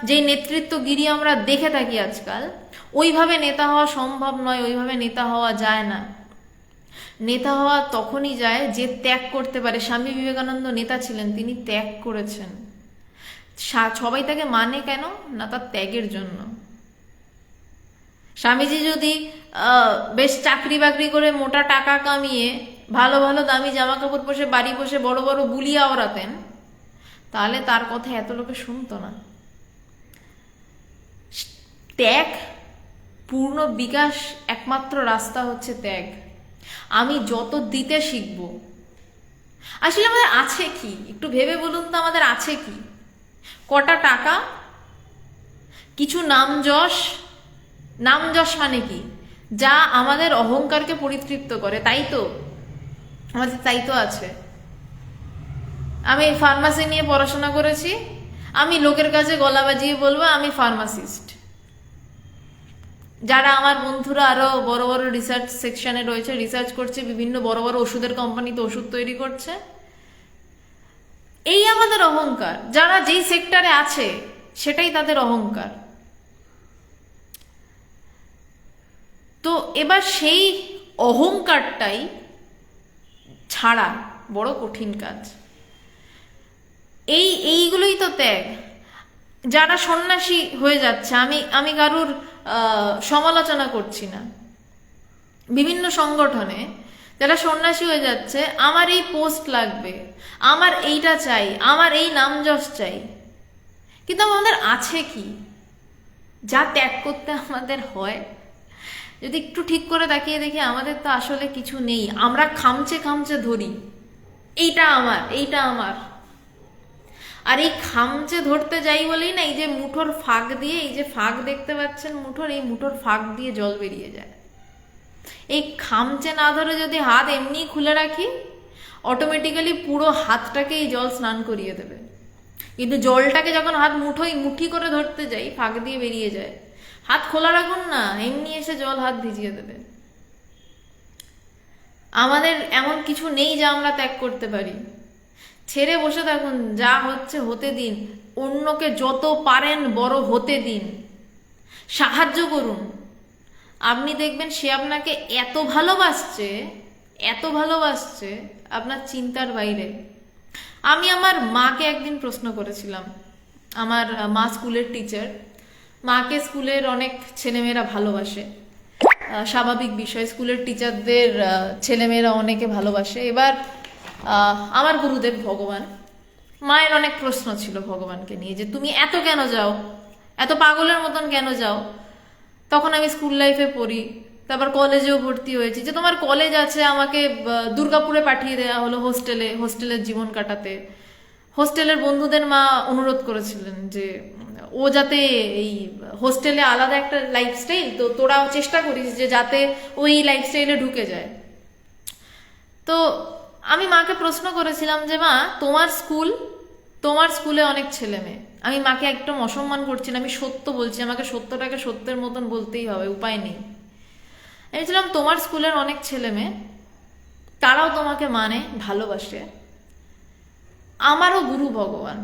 যে নেতৃত্বগিরি আমরা দেখে থাকি আজকাল, ওইভাবে নেতা হওয়া সম্ভব নয়, ওইভাবে নেতা হওয়া যায় না। নেতা হওয়া তখনই যায় যে ত্যাগ করতে পারে। স্বামী বিবেকানন্দ নেতা ছিলেন, তিনি ত্যাগ করেছেন। সবাই তাকে মানে কেন না? তার ত্যাগের জন্য। স্বামীজি যদি বেশ চাকরি বাকরি করে মোটা টাকা কামিয়ে ভালো ভালো দামি জামা কাপড় পরে বাড়ি বসে বড় বড় বুলি আওড়াতেন, তাহলে তার কথা এত লোকে শুনতো না। ত্যাগ, পূর্ণ বিকাশ একমাত্র রাস্তা হচ্ছে ত্যাগ। আমি যত দিতে শিখব, আসলে আমাদের আছে কি একটু ভেবে বলুন তো, আমাদের আছে কি? কটা টাকা, কিছু নাম যশ। নাম যশ মানে কি? যা আমাদের অহংকারকে পরিতৃপ্ত করে, তাই তো আমাদের, তাই তো আছে। আমি ফার্মাসি নিয়ে পড়াশোনা করেছি, আমি লোকের কাছে গলা বাজিয়ে বলবো আমি ফার্মাসিস্ট। যারা আমার বন্ধুরা আরো বড় বড় রিসার্চ সেকশনে রয়েছে, রিসার্চ করছে, বিভিন্ন বড় বড় ওষুধের কোম্পানিতে ওষুধ তৈরি করছে, এই আমাদের অহংকার। যারা যেই সেক্টরে আছে সেটাই তাদের অহংকার। তো এবার সেই অহংকারটাই ছাড়া বড় কঠিন কাজ। এইগুলোই তো ত্যাগ। যারা সন্ন্যাসী হয়ে যাচ্ছে, আমি কারুর সমালোচনা করছি না, বিভিন্ন সংগঠনে যারা সন্ন্যাসী হয়ে যাচ্ছে, আমার এই পোস্ট লাগবে, আমার এইটা চাই, আমার এই নাম যশ চাই, কিন্তু আমাদের আছে কি যা ত্যাগ করতে আমাদের হয়? যদি একটু ঠিক করে তাকিয়ে দেখি, আমাদের তো আসলে কিছু নেই। আমরা খামচে খামচে ধরি, এইটা আমার, এইটা আমার। আর এই খামচে ধরতে যাই বলেই না, এই যে মুঠোর ফাঁক দিয়ে, এই যে ফাঁক দেখতে পাচ্ছেন মুঠোর, এই মুঠোর ফাঁক দিয়ে জল বেরিয়ে যায়। এই খামচে না ধরে যদি হাত এমনি খুলে রাখি, অটোমেটিক্যালি পুরো হাতটাকে এই জল স্নান করিয়ে দেবে। কিন্তু জলটাকে যখন হাত মুঠি করে ধরতে যাই, ফাঁক দিয়ে বেরিয়ে যায়। হাত খোলা রাখুন না, এমনি এসে জল হাত ভিজিয়ে দেবে। আমাদের এমন কিছু নেই যা আমরা ত্যাগ করতে পারি। ছেড়ে বসে থাকুন, যা হচ্ছে হতে দিন। অন্যকে যত পারেন বড় হতে দিন, সাহায্য করুন। আপনি দেখবেন সে আপনাকে এত ভালোবাসছে, এত ভালোবাসছে, আপনার চিন্তার বাইরে। আমি আমার মাকে একদিন প্রশ্ন করেছিলাম। আমার মা স্কুলের টিচার। মাকে স্কুলের অনেক ছেলেমেয়েরা ভালোবাসে, স্বাভাবিক বিষয়। স্কুলের টিচারদের ছেলেমেয়েরা অনেকে ভালোবাসে। এবার আমার গুরুদেব ভগবান, মায়ের অনেক প্রশ্ন ছিল ভগবানকে নিয়ে, যে তুমি এত কেন যাও, এত পাগলের মতন কেন যাও? তখন আমি স্কুল লাইফে পড়ি, তারপর কলেজেও ভর্তি হয়েছি। যে তোমার কলেজ আছে, আমাকে দুর্গাপুরে পাঠিয়ে দেওয়া হলো হোস্টেলের জীবন কাটাতে। হোস্টেলের বন্ধুদের মা অনুরোধ করেছিলেন যে ও যাতে এই হোস্টেলে আলাদা একটা লাইফস্টাইল, তো তোরাও চেষ্টা করিস যে যাতে ওই লাইফস্টাইলে ঢুকে যায়। তো আমি মাকে প্রশ্ন করেছিলাম যে মা, তোমার স্কুলে অনেক ছেলে মেয়ে। আমি মাকে একদম অসম্মান করছি না, আমি সত্য বলছি, আমাকে সত্যটাকে সত্যের মতন বলতেই হবে, উপায় নেই। আমি বলছিলাম তোমার স্কুলের অনেক ছেলে মেয়ে, তারাও তোমাকে মানে, ভালোবাসে। আমারও গুরু ভগবান,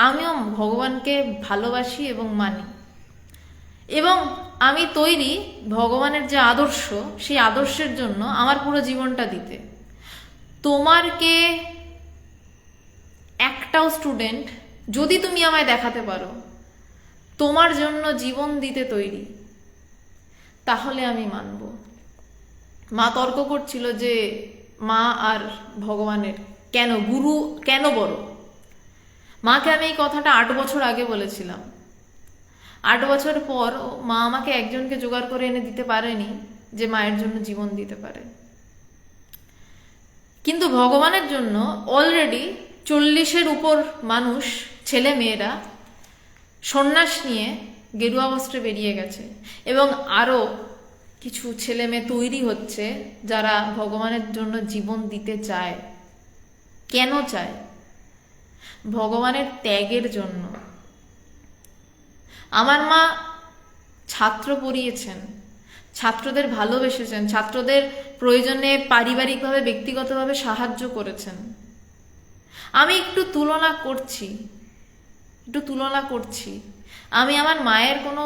আমিও ভগবানকে ভালোবাসি এবং মানি, এবং আমি তৈরি ভগবানের যে আদর্শ, সেই আদর্শের জন্য আমার পুরো জীবনটা দিতে। তোমার কে একটাও স্টুডেন্ট যদি তুমি আমায় দেখাতে পারো তোমার জন্য জীবন দিতে তৈরি, তাহলে আমি মানব। মা তর্ক করছিল যে মা আর ভগবানের কেন, গুরু কেন বড়। মাকে আমি এই কথাটা 8 বছর আগে বলেছিলাম। 8 বছর পর মা আমাকে একজনকে জোগাড় করে এনে দিতে পারেনি যে মায়ের জন্য জীবন দিতে পারে, কিন্তু ভগবানের জন্য অলরেডি 40-এর উপর মানুষ, ছেলে মেয়েরা সন্ন্যাস নিয়ে গেরুয়া বস্ত্রে বেরিয়ে গেছে, এবং আরো কিছু ছেলে মেয়ে তৈরি হচ্ছে যারা ভগবানের জন্য জীবন দিতে চায়। কেন চায়? ভগবানের ত্যাগের জন্য। আমার মা ছাত্র পড়িয়েছেন, ছাত্রদের ভালোবেসেছেন, ছাত্রদের প্রয়োজনে পারিবারিকভাবে ব্যক্তিগতভাবে সাহায্য করেছেন। আমি একটু তুলনা করছি। আমি আমার মায়ের কোনো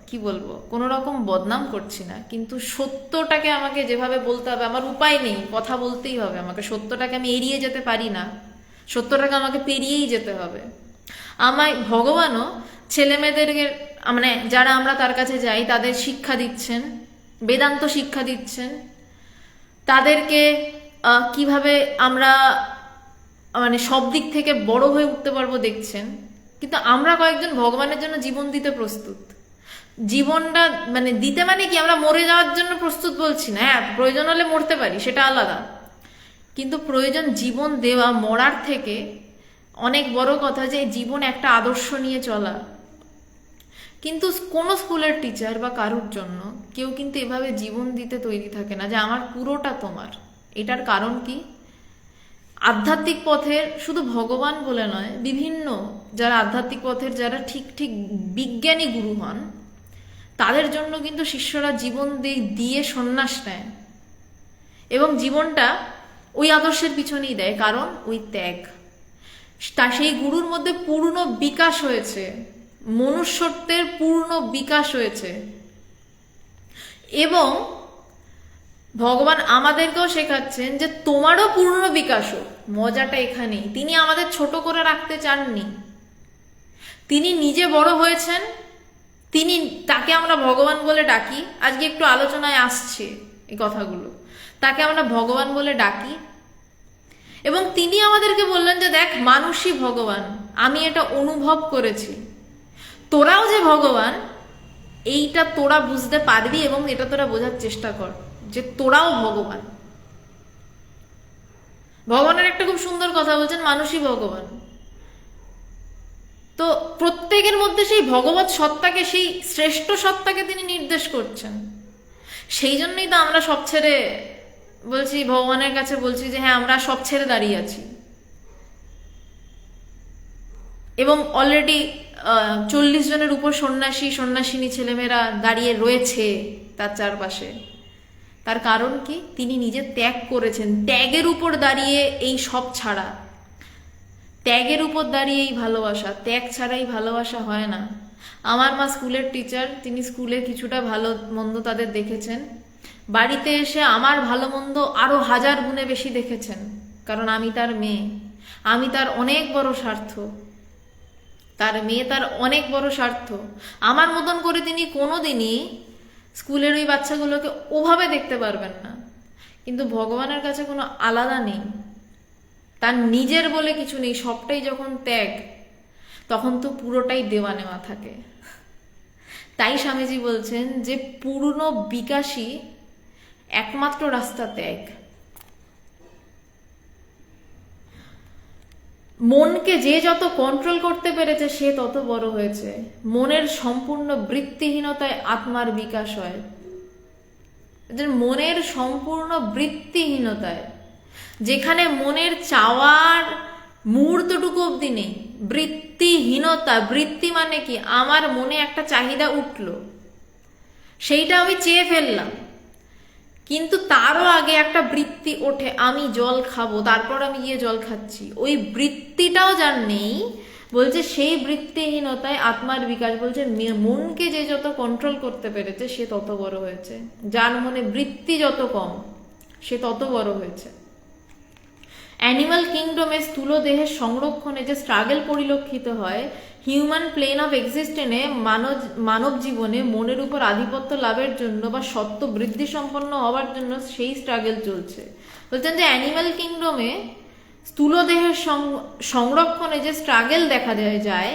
কি বলবো, কোনো রকম বদনাম করছি না, কিন্তু সত্যটাকে আমাকে যেভাবে বলতে হবে, আমার উপায় নেই, কথা বলতেই হবে আমাকে, সত্যটাকে আমি এড়িয়ে যেতে পারি না, সত্যটাকে আমাকে পেরিয়েই যেতে হবে। আমায় ভগবানও ছেলে মেয়েদেরকে, মানে যারা আমরা তার কাছে যাই তাদের শিক্ষা দিচ্ছেন, বেদান্ত শিক্ষা দিচ্ছেন, তাদেরকে কিভাবে আমরা মানে সব দিক থেকে বড় হয়ে উঠতে পারবো দেখছেন। কিন্তু আমরা কয়েকজন ভগবানের জন্য জীবন দিতে প্রস্তুত। জীবনটা মানে দিতে মানে কি, আমরা মরে যাওয়ার জন্য প্রস্তুত বলছি না, হ্যাঁ প্রয়োজন হলে মরতে পারি, সেটা আলাদা, কিন্তু প্রয়োজন জীবন দেওয়া, মরার থেকে অনেক বড় কথা যে জীবন একটা আদর্শ নিয়ে চলা। কিন্তু কোনো স্কুলের টিচার বা কারুর জন্য কেউ কিন্তু এভাবে জীবন দিতে তৈরি থাকে না যে আমার পুরোটা তোমার। এটার কারণ কি, আধ্যাত্মিক পথের শুধু ভগবান বলে নয়, বিভিন্ন যারা আধ্যাত্মিক পথের যারা ঠিক ঠিক বিজ্ঞানী গুরু হন, তাদের জন্য কিন্তু শিষ্যরা জীবন দিয়ে সন্ন্যাস নেয় এবং জীবনটা ওই আদর্শের পিছনেই দেয়, কারণ ওই ত্যাগ, তা সেই গুরুর মধ্যে পূর্ণ বিকাশ হয়েছে, মনুষ্যত্বের পূর্ণ বিকাশ হয়েছে। এবং ভগবান আমাদেরকেও শেখাচ্ছেন যে তোমারও পূর্ণ বিকাশ হোক। মজাটা এখানেই, তিনি আমাদের ছোট করে রাখতে চাননি, তিনি নিজে বড় হয়েছেন, তিনি, তাকে আমরা ভগবান বলে ডাকি, আজকে একটু আলোচনায় আসছে এই কথাগুলো, তাকে আমরা ভগবান বলে ডাকি। এবং তিনি আমাদেরকে বললেন যে দেখ, মানুষই ভগবান, আমি এটা অনুভব করেছি, তোরাও যে ভগবান এইটা তোরা বুঝতে পারবি এবং এটা তোরা বোঝার চেষ্টা কর যে তোরাও ভগবান। ভগবানের একটা খুব সুন্দর কথা বলছেন, মানুষই ভগবান। তো প্রত্যেকের মধ্যে সেই ভগবত সত্তাকে, সেই শ্রেষ্ঠ সত্তাকে তিনি নির্দেশ করছেন। সেই জন্যই তো আমরা সব ছেড়ে বলছি, ভগবানের কাছে বলছি যে হ্যাঁ আমরা সব ছেড়ে দাঁড়িয়ে আছি। এবং অলরেডি 40 জনের উপর সন্ন্যাসী সন্ন্যাসিনী ছেলেমেয়েরা দাঁড়িয়ে রয়েছে তার চারপাশে। তার কারণ কি, তিনি নিজে ত্যাগ করেছেন, ত্যাগের উপর দাঁড়িয়ে এই সব ছাড়া, ত্যাগের উপর দাঁড়িয়ে এই ভালোবাসা, ত্যাগ ছাড়াই ভালোবাসা হয় না। আমার মা স্কুলের টিচার, তিনি স্কুলে কিছুটা ভালো মন্দ তাদের দেখেছেন, বাড়িতে এসে আমার ভালো মন্দ আরো 1000 গুণে বেশি দেখেছেন, কারণ আমি তার মেয়ে, আমি তার অনেক বড় স্বার্থ, তার মেয়ে তার অনেক বড় স্বার্থ। আমার মতন করে তিনি কোনোদিনই স্কুলের ওই বাচ্চাগুলোকে ওভাবে দেখতে পারবেন না। কিন্তু ভগবানের কাছে কোনো আলাদা নেই, তার নিজের বলে কিছু নেই, সবটাই যখন ত্যাগ, তখন তো পুরোটাই দেওয়া নেওয়া থাকে। তাই স্বামীজি বলছেন যে পূর্ণ বিকাশই একমাত্র রাস্তা ত্যাগ। মনকে যে যত কন্ট্রোল করতে পেরেছে সে তত বড় হয়েছে। মনের সম্পূর্ণ বৃত্তিহীনতায় আত্মার বিকাশ হয়। মনের সম্পূর্ণ বৃত্তিহীনতায়, যেখানে মনের চাওয়ার মুহূর্তটুকু অব্দি নেই, বৃত্তিহীনতা। বৃত্তি মানে কি, আমার মনে একটা চাহিদা উঠলো, সেইটা আমি চেয়ে ফেললাম, কিন্তু তারও আগে একটা বৃত্তি ওঠে, আমি জল খাবো, তারপর আমি গিয়ে জল খাচ্ছি, ওই বৃত্তিটাও যার নেই, বলছে সেই বৃত্তিহীনতায় আত্মার বিকাশ। বলছে মনকে যে যত কন্ট্রোল করতে পেরেছে সে তত বড় হয়েছে, যার মনে বৃত্তি যত কম সে তত বড় হয়েছে। অ্যানিমাল কিংডমে স্থূল দেহের সংরক্ষণে যে স্ট্রাগল পরিলক্ষিত হয়, হিউম্যান প্লেন অফ এক্সিস্টেন্সে মানব জীবনে মনের উপর আধিপত্য লাভের জন্য বা সত্য বৃদ্ধি সম্পন্ন হওয়ার জন্য সেই স্ট্রাগল চলছে। বলছেন যে অ্যানিমাল কিংডমে স্থূল দেহের সংরক্ষণে যে স্ট্রাগল দেখা যায়,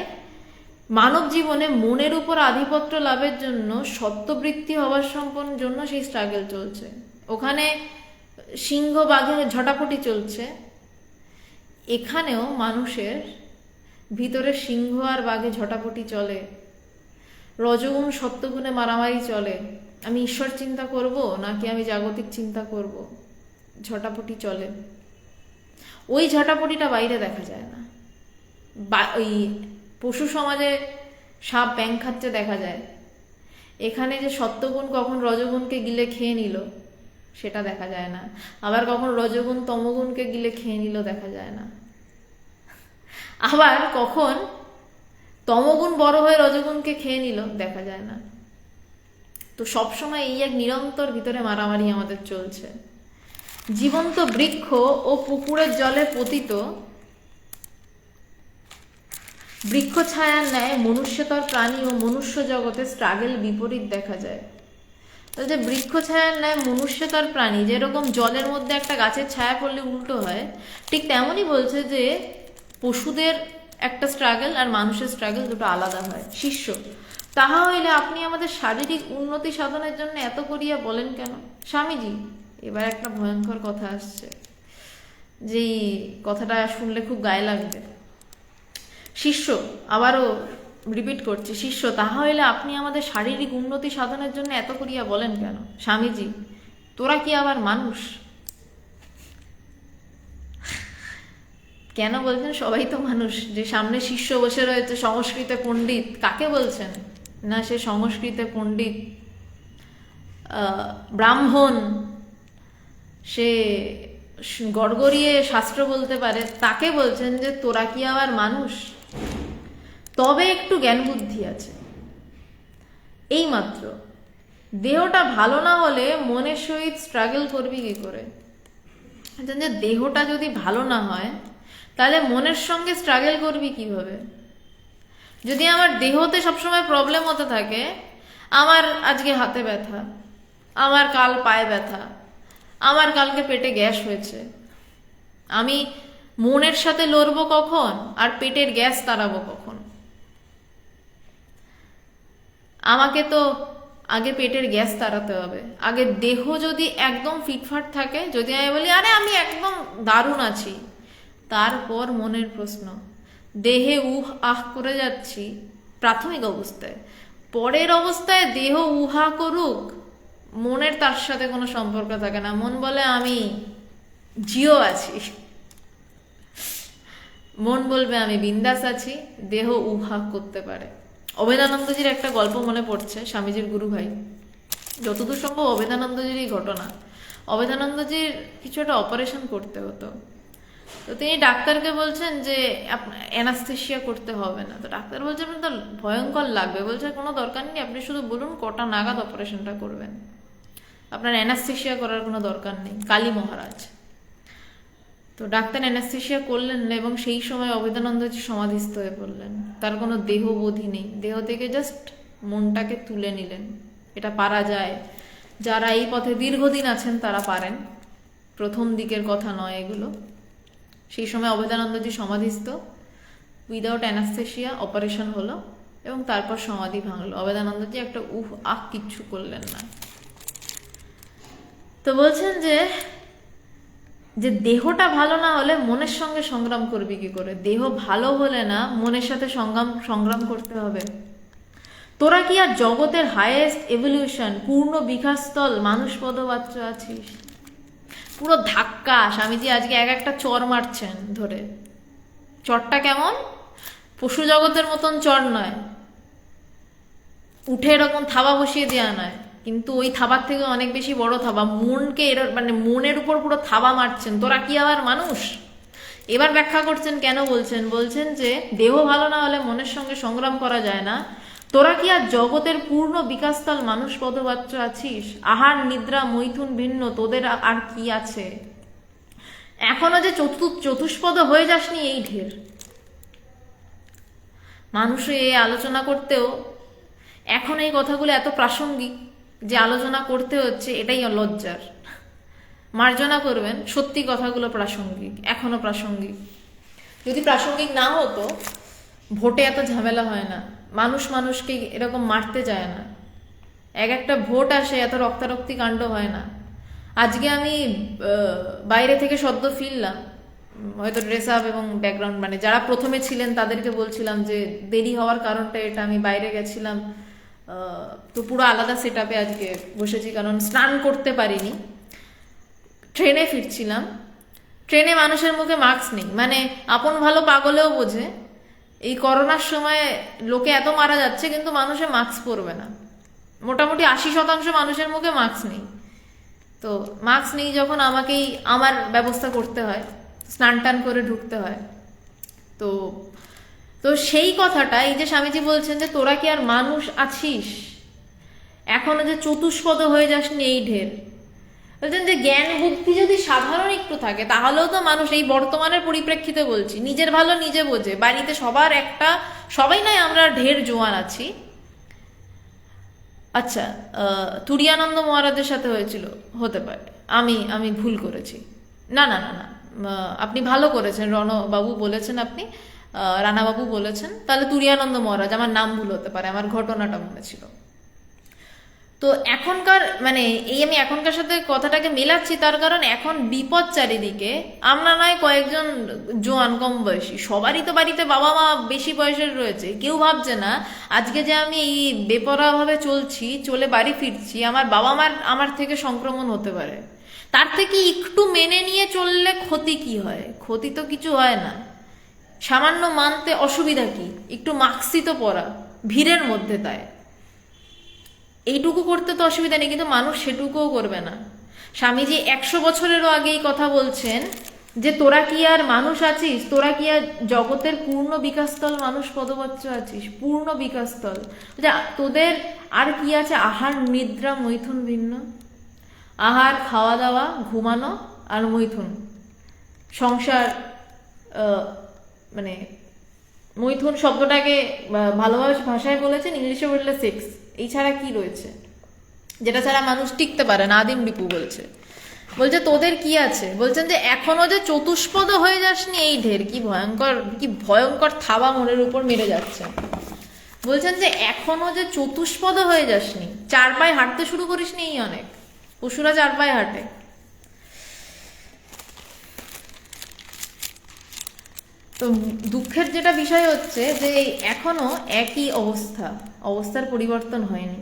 মানব জীবনে মনের উপর আধিপত্য লাভের জন্য সত্যবৃত্তি হওয়ার জন্য সেই স্ট্রাগল চলছে। ওখানে সিংহ বাঘে ঝটাপটি চলছে, এখানেও মানুষের ভিতরে সিংহ আর বাঘে ঝটাপটি চলে, রজগুণ সত্যগুণে মারামারি চলে। আমি ঈশ্বর চিন্তা করব নাকি আমি জাগতিক চিন্তা করব, ঝটাপটি চলে। ওই ঝটাপটিটা বাইরে দেখা যায় না, ওই পশু সমাজে সাপ ব্যাং খাচ্ছে দেখা যায়, এখানে যে সত্যগুণ কখন রজগুণকে গিলে খেয়ে নিল সেটা দেখা যায় না, আবার কখন রজগুণ তমগুণকে গিলে খেয়ে নিল দেখা যায় না, আবার কখন তমগুণ বড় হয়ে রজগুণকে খেয়ে নিল দেখা যায় না। তো সবসময় এই এক নিরন্তর ভিতরে মারামারি আমাদের চলছে। জীবন্ত বৃক্ষ ও পুকুরের জলে পতিত বৃক্ষ ছায়ার ন্যায় মনুষ্যতর প্রাণী ও মনুষ্য জগতে স্ট্রাগল বিপরীত দেখা যায়। যে বৃক্ষ ছায়ার ন্যায় মনুষ্যতর প্রাণী, যেরকম জলের মধ্যে একটা গাছের ছায়া পড়লে উল্টো হয়, ঠিক তেমনই বলছে যে পশুদের একটা স্ট্রাগল আর মানুষের স্ট্রাগল দুটো আলাদা হয়। শিষ্য, তাহা হইলে আপনি আমাদের শারীরিক উন্নতি সাধনের জন্য এত করিয়া বলেন কেন? স্বামীজি, এবার একটা ভয়ঙ্কর কথা আসছে, যেই কথাটা শুনলে খুব গায়ে লাগবে। শিষ্য, আবারও রিপিট করছি, শিষ্য, তাহা হইলে আপনি আমাদের শারীরিক উন্নতি সাধনের জন্য এত করিয়া বলেন কেন? স্বামীজি, তোরা কি আবার মানুষ? কেন বলছেন সবাই তো মানুষ? যে সামনে শিষ্য বসে রয়েছে সংস্কৃতে পণ্ডিত, কাকে বলছেন? না, সে সংস্কৃতে পণ্ডিত ব্রাহ্মণ, সে গড়গড়িয়ে শাস্ত্র বলতে পারে, তাকে বলছেন যে তোরা কি আবার মানুষ? তবে একটু জ্ঞান বুদ্ধি আছে, এই মাত্র। দেহটা ভালো না হলে মনের সহিত স্ট্রাগল করবি কি করে? যে দেহটা যদি ভালো না হয় তাহলে মনের সঙ্গে স্ট্রাগল করবি কিভাবে? যদি আমার দেহতে সবসময় প্রবলেম হতে থাকে, আমার আজকে হাতে ব্যথা, আমার কাল পায়ে ব্যথা, আমার কালকে পেটে গ্যাস হয়েছে, আমি মনের সাথে লড়বো কখন আর পেটের গ্যাস তাড়াবো কখন? আমাকে তো আগে পেটের গ্যাস তাড়াতে হবে। আগে দেহ যদি একদম ফিটফাট থাকে, যদি আমি বলি আরে আমি একদম দারুণ আছি, তারপর মনের প্রশ্ন। দেহে উহ আহ করে যাচ্ছি প্রাথমিক অবস্থায়, পরের অবস্থায় দেহ উহা করুক, মনের তার সাথে কোনো সম্পর্ক থাকে না। মন বলে আমি জিও আছি, মন বলবে আমি বিন্দাস আছি, দেহ উহা করতে পারে। অভেদানন্দজির একটা গল্প মনে পড়ছে, স্বামীজির গুরু ভাই, যতদূর সম্ভব অভেদানন্দজিরই ঘটনা। অভেদানন্দজির কিছু একটা অপারেশন করতে হতো, তো তিনি ডাক্তারকে বলছেন যে অ্যানাস্থেশিয়া করতে হবে না। তো ডাক্তার বলছে আপনার তো ভয়ঙ্কর লাগবে। বলছে কোনো দরকার নেই, আপনি শুধু বলুন কটা নাগাদ অপারেশনটা করবেন, আপনার অ্যানাস্থেশিয়া করার কোনো দরকার নেই, কালী মহারাজ। তো ডাক্তার অ্যানাস্থেশিয়া করলেন না, এবং সেই সময় অভেদানন্দজি সমাধিস্থ হয়ে পড়লেন। তার কোনো দেহবোধই নেই, দেহ থেকে জাস্ট মনটাকে তুলে নিলেন। এটা পারা যায়, যারা এই পথে দীর্ঘদিন আছেন তারা পারেন, প্রথম দিকের কথা নয় এগুলো। সেই সময় অভেদানন্দজি সমাধিস্থ, উইদাউট অ্যানাস্থেশিয়া অপারেশন হলো এবং তারপর সমাধি ভাঙলো। অভেদানন্দজি একটা আহ কিচ্ছু করলেন না। তো বলছেন যে যে দেহটা ভালো না হলে মনের সঙ্গে সংগ্রাম করবি কি করে? দেহ ভালো হলে না মনের সাথে সংগ্রাম করতে হবে। তোরা কি আর জগতের হাইয়েস্ট এভলিউশন, পূর্ণ বিকাশস্থল মানুষ পদবাচ্য আছিস? পুরো ধাক্কা। স্বামীজি আজকে এক একটা চর মারছেন ধরে। চরটা কেমন? পশু জগতের মতন চর নয়, উঠে এরকম থাবা বসিয়ে দেওয়া নয়, কিন্তু ওই থাবার থেকে অনেক বেশি বড় থাবা, মনকে মানে মনের উপর পুরো থাবা মারছেন। তোরা কি আবার মানুষ? এবার ব্যাখ্যা করছেন কেন বলছেন। বলছেন যে দেহ ভালো না হলে মনের সঙ্গে সংগ্রাম করা যায় না। তোরা কি আর জগতের পূর্ণ বিকাশস্থল মানুষ পদবাচ্য আছিস? আহার নিদ্রা মৈথুন ভিন্ন তোদের আর কি আছে? এখনো যে চতুষ্পদ হয়ে যাসনি এই ঢের। মানুষ এই আলোচনা করতেও এখন এই কথাগুলো এত প্রাসঙ্গিক যে আলোচনা করতে হচ্ছে, এটাই লজ্জার। মার্জনা করবেন, সত্যি কথাগুলো প্রাসঙ্গিক, এখনো প্রাসঙ্গিক। যদি প্রাসঙ্গিক না হতো ভোটে এত ঝামেলা হয় না, মানুষ মানুষকে এরকম মারতে যায় না, এক একটা ভোট আসে এত রক্তারক্তি কাণ্ড হয় না। আজকে আমি বাইরে থেকে সদ্য ফিরলাম, হয়তো ড্রেস আপ এবং ব্যাকগ্রাউন্ড, মানে যারা প্রথমে ছিলেন তাদেরকে বলছিলাম যে দেরি হওয়ার কারণটা এটা, আমি বাইরে গেছিলাম, তো পুরো আলাদা সেট আপে আজকে বসেছি, কারণ স্নান করতে পারিনি। ট্রেনে ফিরছিলাম, ট্রেনে মানুষের মুখে মাস্ক নেই, মানে আপন ভালো পাগলেও বোঝে এই করোনার সময় লোকে এত মারা যাচ্ছে কিন্তু মানুষে মাস্ক পরবে না। মোটামুটি 80% মানুষের মুখে মাস্ক নেই। তো মাস্ক নেই যখন আমাকেই আমার ব্যবস্থা করতে হয়, স্নান টান করে ঢুকতে হয়। তো তো সেই কথাটা, এই যে স্বামীজি বলছেন যে তোরা কি আর মানুষ আছিস, এখনো যে চতুষ্পদ হয়ে যাসনি এই ঢের। বলছেন যে জ্ঞান বুদ্ধি যদি সাধারণ একটু থাকে তাহলেও তো মানুষ, এই বর্তমানের পরিপ্রেক্ষিতে বলছি, নিজের ভালো নিজে বোঝে, বাড়িতে সবার একটা, সবাই নয় আমরা ঢের জোয়ান আছি। আচ্ছা, তুরিয়ানন্দ মহারাজের সাথে হয়েছিল, হতে পারে আমি ভুল করেছি। না না না না, আপনি ভালো করেছেন, রণবাবু বলেছেন, আপনি রানাবাবু বলেছেন, তাহলে তুরিয়ানন্দ মহারাজ, আমার নাম ভুল হতে পারে, আমার ঘটনাটা মনে ছিল। তো এখনকার মানে এই আমি এখনকার সাথে কথাটাকে মেলাচ্ছি তার কারণ এখন বিপদ চারিদিকে। আমরা নয় কয়েকজন জোয়ান কম বয়সী, সবারই তো বাড়িতে বাবা মা বেশি বয়সের রয়েছে। কেউ ভাবছে না আজকে যে আমি এই বেপরোয়াভাবে চলছি, চলে বাড়ি ফিরছি, আমার বাবা মার আমার থেকে সংক্রমণ হতে পারে। তার থেকে একটু মেনে নিয়ে চললে ক্ষতি কি হয়? ক্ষতি তো কিছু হয় না, সামান্য মানতে অসুবিধা কি? একটু মাস্কই তো পরা ভিড়ের মধ্যে, তাই এইটুকু করতে তো অসুবিধা নেই, কিন্তু মানুষ সেটুকুও করবে না। স্বামীজি 100 বছরেরও আগেই কথা বলছেন যে তোরা কি আর মানুষ আছিস? তোরা কি আর জগতের পূর্ণ বিকাশস্থল মানুষ পদবচ্চ আছিস? পূর্ণ বিকাশস্থল তোদের আর কি আছে? আহার নিদ্রা মৈথুন ভিন্ন। আহার, খাওয়া দাওয়া, ঘুমানো আর মৈথুন, সংসার। মানে মৈথুন শব্দটাকে ভালোভাবে ভাষায় বলেছেন, ইংলিশে বললে সেক্স। এই ছাড়া কি রয়েছে যেটা ছাড়া মানুষ টিকতে পারে না? আদিম রিপু বলছে তোদের কি আছে? বলছেন যে এখনো যে চতুষ্পদ হয়ে যাসনি এই ঢের। কি ভয়ঙ্কর থাবা মনের উপর মেরে যাচ্ছে। বলছেন যে এখনো যে চতুষ্পদ হয়ে যাসনি, 4 পায়ে হাঁটতে শুরু করিসনি, এই অনেক। পশুরা 4 পায়ে হাঁটে। তো দুঃখের যেটা বিষয় হচ্ছে যে এখনো একই অবস্থার পরিবর্তন হয়নি।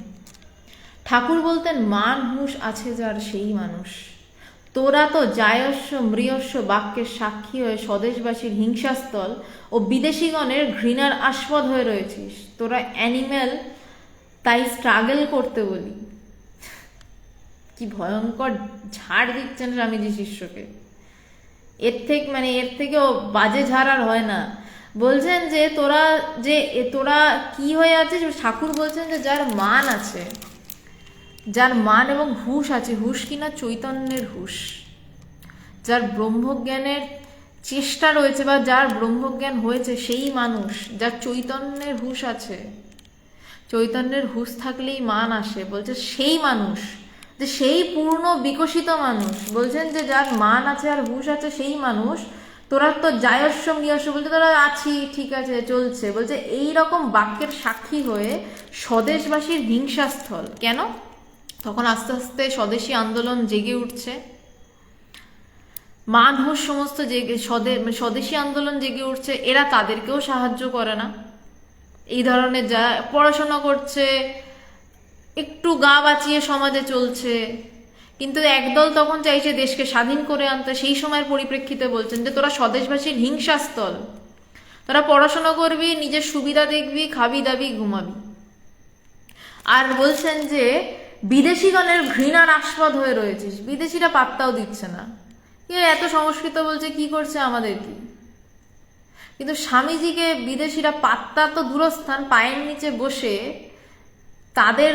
ঠাকুর বলতেন মান হুঁশ আছে যার সেই মানুষ। তোরা তো জায়স্য মৃয়স্য বাক্যের সাক্ষী হয়ে স্বদেশবাসীর হিংসাস্থল ও বিদেশিগণের ঘৃণার আস্পদ হয়ে রয়েছিস। তোরা অ্যানিম্যাল, তাই স্ট্রাগল করতে বলি। কি ভয়ঙ্কর ঝাড় দিচ্ছেন স্বামীজি শিষ্যকে। এর থেকেও বাজে ঝাড় আর হয় না। বলছেন যে তোরা কি হয়ে আছিস? ঠাকুর বলছেন যে যার মান আছে, যার মান এবং হুঁশ আছে, হুঁশ কিনা চৈতন্যের হুঁশ, যার ব্রহ্মজ্ঞানের চেষ্টা রয়েছে বা যার ব্রহ্মজ্ঞান হয়েছে সেই মানুষ, যার চৈতন্যের হুঁশ আছে। চৈতন্যের হুঁশ থাকলেই মান আসে। বলছে সেই মানুষ, যে সেই পূর্ণ বিকশিত মানুষ। বলছেন যে যার মান আছে আর হুঁশ আছে সেই মানুষ। তোরা তো জায়স্য মৃয়স্য, বলছে তোরা আছি, ঠিক আছে, চলছে। বলছে এই রকম বাক্যের সাক্ষী হয়ে স্বদেশবাসীর হিংসাস্থল। কেন? তখন আস্তে আস্তে স্বদেশী আন্দোলন জেগে উঠছে, মান হুঁশ সমস্ত স্বদেশী আন্দোলন জেগে উঠছে। এরা তাদেরকেও সাহায্য করে না। এই ধরনের যা পড়াশোনা করছে, একটু গা বাঁচিয়ে সমাজে চলছে, কিন্তু একদল তখন চাইছে দেশকে স্বাধীন করে আনতে। সেই সময়ের পরিপ্রেক্ষিতে বলছেন যে তোরা স্বদেশবাসীর হিংসাস্থল, তোরা পড়াশোনা করবি, নিজের সুবিধা দেখবি, খাবি দাবি ঘুমাবি। আর বলছেন যে বিদেশিগণের ঘৃণার আস্পদ হয়ে রয়েছিস। বিদেশিরা পাত্তাও দিচ্ছে না, এত সংস্কৃত বলছে, কি করছে আমাদের কি? কিন্তু স্বামীজিকে বিদেশিরা পাত্তা তো দূরস্থান, পায়ের নিচে বসে তাদের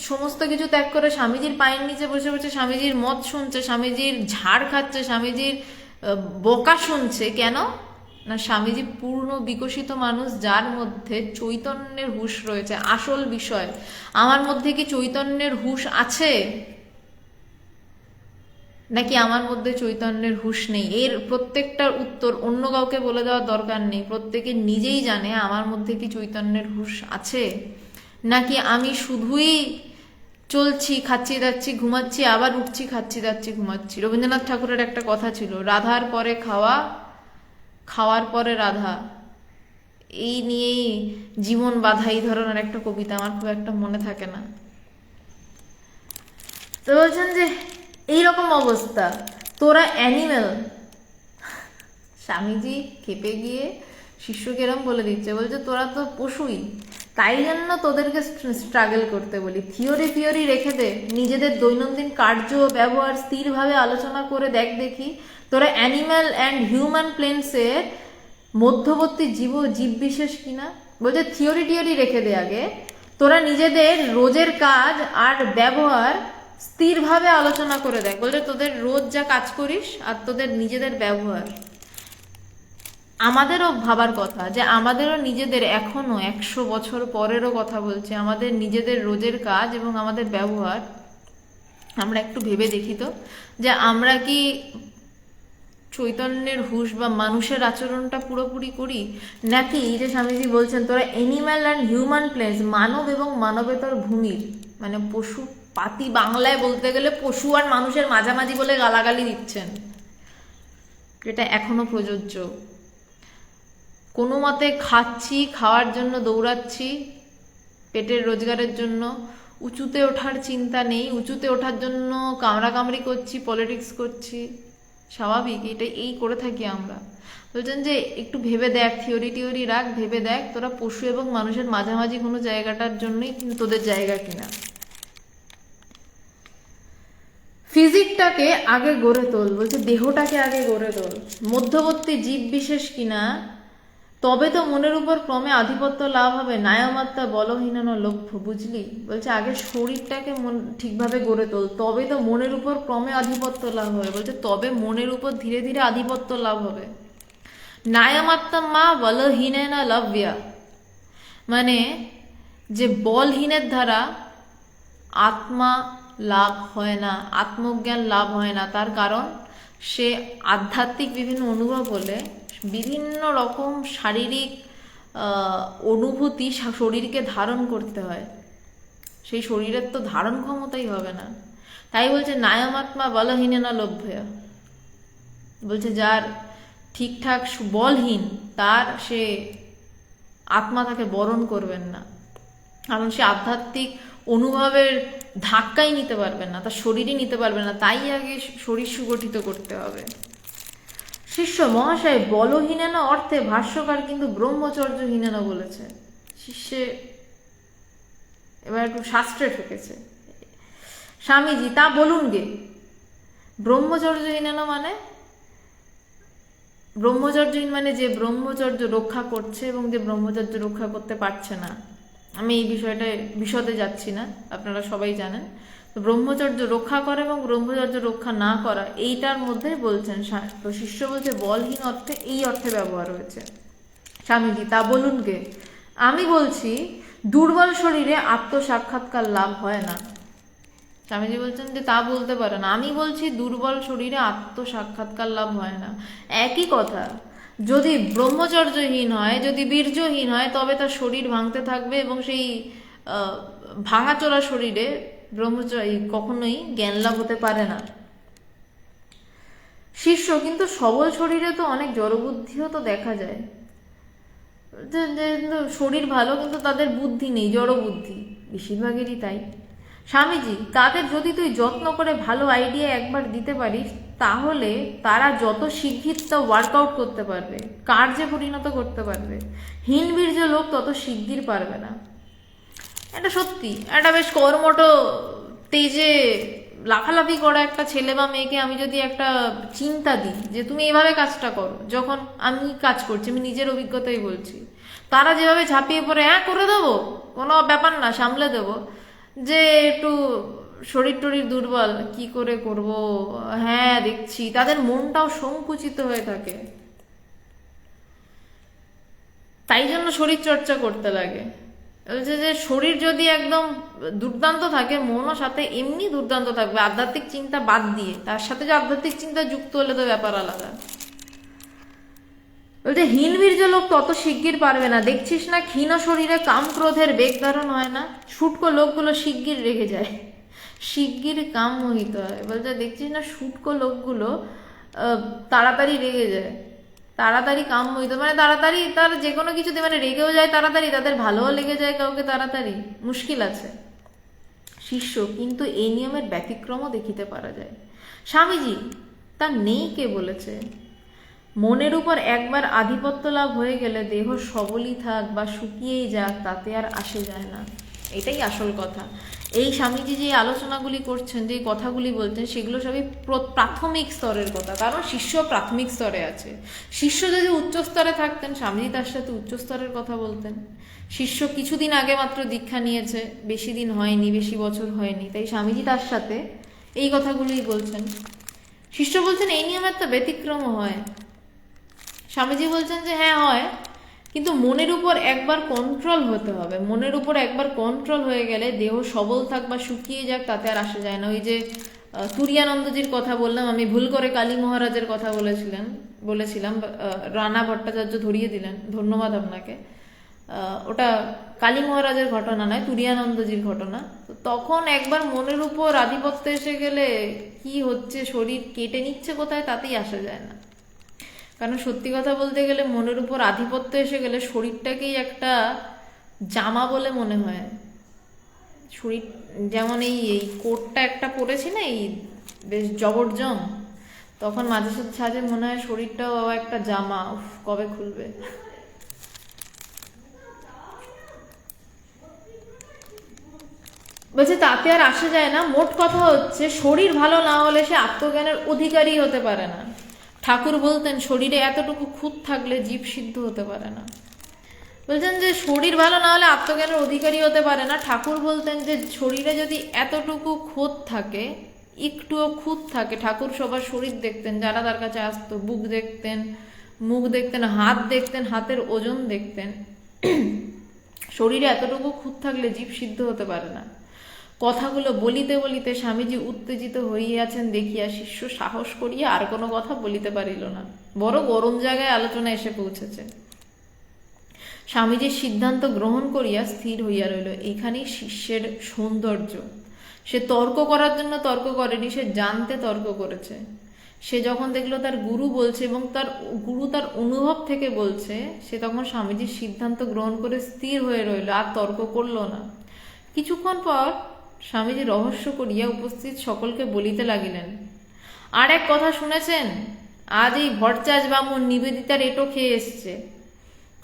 সমস্ত কিছু ত্যাগ করে স্বামীজির পায়ের নিচে বসে বসে স্বামীজির মত শুনছে, স্বামীজির ঝাড় খাচ্ছে, স্বামীজির বকা শুনছে। কেন না? স্বামীজি পূর্ণ বিকশিত মানুষ, যার মধ্যে চৈতন্যের হুঁশ রয়েছে। আসল বিষয়, আমার মধ্যে কি চৈতন্যের হুঁশ আছে নাকি আমার মধ্যে চৈতন্যের হুঁশ নেই? এর প্রত্যেকটার উত্তর অন্য কাউকে বলে দেওয়ার দরকার নেই। প্রত্যেকে নিজেই জানে আমার মধ্যে কি চৈতন্যের হুঁশ আছে, নাকি আমি শুধুই চলছি, খাচ্ছি যাচ্ছি ঘুমাচ্ছি, আবার উঠছি, খাচ্ছি যাচ্ছি ঘুমাচ্ছি। রবীন্দ্রনাথ ঠাকুরের একটা কথা ছিল, রাধার পরে খাওয়া, খাওয়ার পরে রাধা। এই নিয়েই জীবন বাধা, এই ধরনের একটা কবিতা, আমার খুব একটা মনে থাকে না। তো বলছেন যে এইরকম অবস্থা, তোরা অ্যানিম্যাল। স্বামীজি খেপে গিয়ে শিষ্যকে এরম বলে দিচ্ছে, বলছে তোরা তো পশুই, তাই জন্য তোদেরকে স্ট্রাগল করতে বলি। থিওরি রেখে দে, নিজেদের দৈনন্দিন কার্য ব্যবহার স্থিরভাবে আলোচনা করে দেখি তোরা অ্যানিম্যাল অ্যান্ড হিউম্যান প্লেন্সের মধ্যবর্তী জীব বিশেষ কিনা। বলছে থিওরি রেখে দে আগে, তোরা নিজেদের রোজের কাজ আর ব্যবহার স্থিরভাবে আলোচনা করে দেখ। বলছে তোদের রোজ যা কাজ করিস আর তোদের নিজেদের ব্যবহার, আমাদেরও ভাবার কথা যে আমাদেরও নিজেদের এখনো 100 বছর পরেরও কথা বলছে, আমাদের নিজেদের রোজের কাজ এবং আমাদের ব্যবহার আমরা একটু ভেবে দেখি তো, যে আমরা কি চৈতন্যের হুঁশ বা মানুষের আচরণটা পুরোপুরি করি, নাকি এই যে স্বামীজি বলছেন তোরা অ্যানিম্যাল অ্যান্ড হিউম্যান প্লেন্স, মানব এবং মানবেতর ভূমির, মানে পশু পাতি, বাংলায় বলতে গেলে পশু আর মানুষের মাঝামাঝি বলে গালাগালি দিচ্ছেন, যেটা এখনো প্রযোজ্য। কোনো মতে খাচ্ছি, খাওয়ার জন্য দৌড়াচ্ছি, পেটের রোজগারের জন্য, উঁচুতে ওঠার চিন্তা নেই, উঁচুতে ওঠার জন্য কামড়াকামড়ি করছি, পলিটিক্স করছি, স্বাভাবিক, এটা এই করে থাকি আমরা। বলছেন যে একটু ভেবে দেখ, থিওরি রাখ, ভেবে দেখ তোরা পশু এবং মানুষের মাঝামাঝি কোনো জায়গাটার জন্যই কিন্তু তোদের জায়গা কিনা। ফিজিকটাকে আগে গড়ে তোল, বলছে দেহটাকে আগে গড়ে তোল, মধ্যবর্তী জীব বিশেষ কিনা, তবে তো মনের উপর ক্রমে আধিপত্য লাভ হবে, নায়মাত্রা বলহীন লভ্য, বুঝলি? বলছে আগে শরীরটাকে ঠিকভাবে গড়ে তোল, তবে তো মনের উপর ক্রমে আধিপত্য লাভ হবে। বলছে তবে মনের উপর ধীরে ধীরে আধিপত্য লাভ হবে। নায়মাত্রা মা বলহীনা লভ্যা, মানে যে বলহীনের দ্বারা আত্মা লাভ হয় না, আত্মজ্ঞান লাভ হয় না, তার কারণ সে আধ্যাত্মিক বিভিন্ন অনুভব হলে বিভিন্ন রকম শারীরিক অনুভূতি শরীরকে ধারণ করতে হয়, সেই শরীরের তো ধারণ ক্ষমতাই হবে না। তাই বলছে নায়মাত্মা বলহীনা লভ্যা, বলছে যার ঠিকঠাক বলহীন তার সে আত্মা তাকে বরণ করবেন না, কারণ সে আধ্যাত্মিক অনুভবের ধাক্কাই নিতে পারবে না, তার শরীরই নিতে পারবে না, তাই আগে শরীর সুগঠিত করতে হবে। শিষ্য মহাশয় বলহীনা অর্থে ভাষ্যকার কিন্তু ব্রহ্মচর্যহীনা বলেছে। শিষ্যে এবার একটু শাস্ত্রে ঠকেছে। স্বামীজি তা বলুন গে, ব্রহ্মচর্যহীনা মানে ব্রহ্মচর্যহীন মানে যে ব্রহ্মচর্য রক্ষা করছে এবং যে ব্রহ্মচর্য রক্ষা করতে পারছে না। আমি এই বিষয়টা বিশদে যাচ্ছি না, আপনারা সবাই জানেন। ব্রহ্মচর্য রক্ষা করা এবং ব্রহ্মচর্য রক্ষা না করা, এইটার মধ্যে বলছেন। তো শিষ্য বলছে বলহীন অর্থে এই অর্থে ব্যবহার হয়েছে। স্বামীজি তা বলুন গে, আমি বলছি দুর্বল শরীরে আত্মসাক্ষাৎকার লাভ হয় না। স্বামীজি বলছেন যে তা বলতে পারে না, আমি বলছি দুর্বল শরীরে আত্মসাক্ষাৎকার লাভ হয় না। একই কথা, যদি ব্রহ্মচর্যহীন হয়, যদি বীর্যহীন হয়, তবে তার শরীর ভাঙতে থাকবে এবং সেই ভাঙাচোরা শরীরে ব্রহ্মচর্য কখনোই জ্ঞান লাভ হতে পারে না। শিষ্য কিন্তু সবল শরীরে তো অনেক জড়বুদ্ধিও তো দেখা যায়, শরীর ভালো কিন্তু তাদের বুদ্ধি নেই, জড়বুদ্ধি বেশিরভাগেরই তাই। স্বামীজি তাদের যদি তুই যত্ন করে ভালো আইডিয়া একবার দিতে পারিস, তাহলে তারা যত শিগগির তা ওয়ার্কআউট করতে পারবে, কার্যে পরিণত করতে পারবে। হীনবীর্য লোক তত শিগগির পারবে না। এটা সত্যি, একটা বেশ কর্মঠ তেজে লাফালাফি করা একটা ছেলে বা মেয়েকে আমি যদি একটা চিন্তা দিই যে তুমি এইভাবে কাজটা করো, যখন আমি কাজ করছি, আমি নিজের অভিজ্ঞতাই বলছি, তারা যেভাবে ঝাঁপিয়ে পড়ে হ্যাঁ করে দেবো, কোনো ব্যাপার না, সামলে দেবো, যে একটু শরীর টরীর দুর্বল কি করে করব, হ্যাঁ দেখছি, তাদের মনটাও সংকুচিত হয়ে থাকে। তাই জন্য শরীর চর্চা করতে লাগে। বলছে যে শরীর যদি একদম দুর্দান্ত থাকে, মনও সাথে এমনি দুর্দান্ত থাকবে, আধ্যাত্মিক চিন্তা বাদ দিয়ে। তার সাথে যে আধ্যাত্মিক চিন্তা যুক্ত হলে তো ব্যাপার আলাদা। বলছে হীনবীর্য লোক তত শিগগির পারবে না। দেখছিস না ক্ষীণ শরীরে কাম ক্রোধের বেগ ধারণ হয় না, শুটকো লোকগুলো শিগগির রেগে যায়, শিগগির কাম মোহিত হয়। বলছে দেখছিস না শুটকো লোকগুলো তাড়াতাড়ি রেগে যায়, তাড়াতাড়ি কাম মোহিত, মানে তাড়াতাড়ি তার যে কোনো কিছুতে মানে রেগেও যায় তাড়াতাড়ি, তাদের ভালোও লেগে যায় কাউকে তাড়াতাড়ি, মুশকিল আছে। শিষ্য কিন্তু এই নিয়মের ব্যতিক্রমও দেখিতে পারা যায়। স্বামীজি তা নেই কে বলেছে? মনের উপর একবার আধিপত্য লাভ হয়ে গেলে দেহ সবলই থাক বা শুকিয়েই যাক, তাতে আর আসে যায় না। এটাই আসল কথা। এই স্বামীজি যে আলোচনাগুলি করছেন, যে কথাগুলি বলছেন, সেগুলো সবই প্রাথমিক স্তরের কথা, কারণ শিষ্য প্রাথমিক স্তরে আছে। শিষ্য যদি উচ্চ স্তরে থাকতেন, স্বামীজি তার সাথে উচ্চ স্তরের কথা বলতেন। শিষ্য কিছুদিন আগে মাত্র দীক্ষা নিয়েছে, বেশি দিন হয়নি, বেশি বছর হয়নি, তাই স্বামীজি তার সাথে এই কথাগুলোই বলছেন। শিষ্য বলছেন এই নিয়ম একটা ব্যতিক্রম হয়। স্বামীজি বলছেন যে হ্যাঁ হয়, কিন্তু মনের উপর একবার কন্ট্রোল হতে হবে। মনের উপর একবার কন্ট্রোল হয়ে গেলে দেহ সবল থাক বা শুকিয়ে যাক, তাতে আর আসা যায় না। ওই যে তুরিয়ানন্দজির কথা বললাম, আমি ভুল করে কালী মহারাজের কথা বলেছিলাম, রানা ভট্টাচার্য ধরিয়ে দিলেন, ধন্যবাদ আপনাকে। ওটা কালী মহারাজের ঘটনা নয়, তুরিয়ানন্দজির ঘটনা। তো তখন একবার মনের উপর আধিপত্য এসে গেলে কি হচ্ছে, শরীর কেটে নিচ্ছে কোথায়, তাতেই আসা যায় না। কারণ সত্যি কথা বলতে গেলে মনের উপর আধিপত্য এসে গেলে শরীরটাকেই একটা জামা বলে মনে হয়। শরীর যেমন এই এই কোটটা একটা পরেছি না, এই বেশ জবরজং, তখন মাঝে সাঝে মনে হয় শরীরটাও একটা জামা, কবে খুলবে। বলছে তাতে আর আসা যায় না। মোট কথা হচ্ছে শরীর ভালো না হলে সে আত্মজ্ঞানের অধিকারী হতে পারে না। ঠাকুর বলতেন শরীরে এতটুকু খুঁত থাকলে জীব সিদ্ধ হতে পারে না। বলছেন যে শরীর ভালো না হলে আত্মজ্ঞানের অধিকারী হতে পারে না। ঠাকুর বলতেন যে শরীরে যদি এতটুকু খুঁত থাকে, একটুও খুঁত থাকে, ঠাকুর সবার শরীর দেখতেন, যারা তার কাছে আসতো, বুক দেখতেন, মুখ দেখতেন, হাত দেখতেন, হাতের ওজন দেখতেন। শরীরে এতটুকু খুঁত থাকলে জীব সিদ্ধ হতে পারে না। কথাগুলো বলিতে বলিতে স্বামীজি উত্তেজিত হইয়াছেন দেখিয়া শিষ্য সাহস করিয়া আর কোনো কথা বলিতে পারিল না। বড় গরম জায়গায় আলোচনা এসে পৌঁছেছে। স্বামীজির সিদ্ধান্ত গ্রহণ করিয়া স্থির হইয়া রইল। এইখানেই শিষ্যের সৌন্দর্য। সে তর্ক করার জন্য তর্ক করেনি, সে জানতে তর্ক করেছে। সে যখন দেখলো তার গুরু বলছে এবং তার গুরু তার অনুভব থেকে বলছে, সে তখন স্বামীজির সিদ্ধান্ত গ্রহণ করে স্থির হয়ে রইল, আর তর্ক করলো না। কিছুক্ষণ পর স্বামীজি রহস্য করিয়া উপস্থিত সকলকে বলিতে লাগিলেন, আর এক কথা শুনেছেন? আজ এই ভট্টাচ বামুন নিবেদিতার এঁটো খেয়ে এসছে।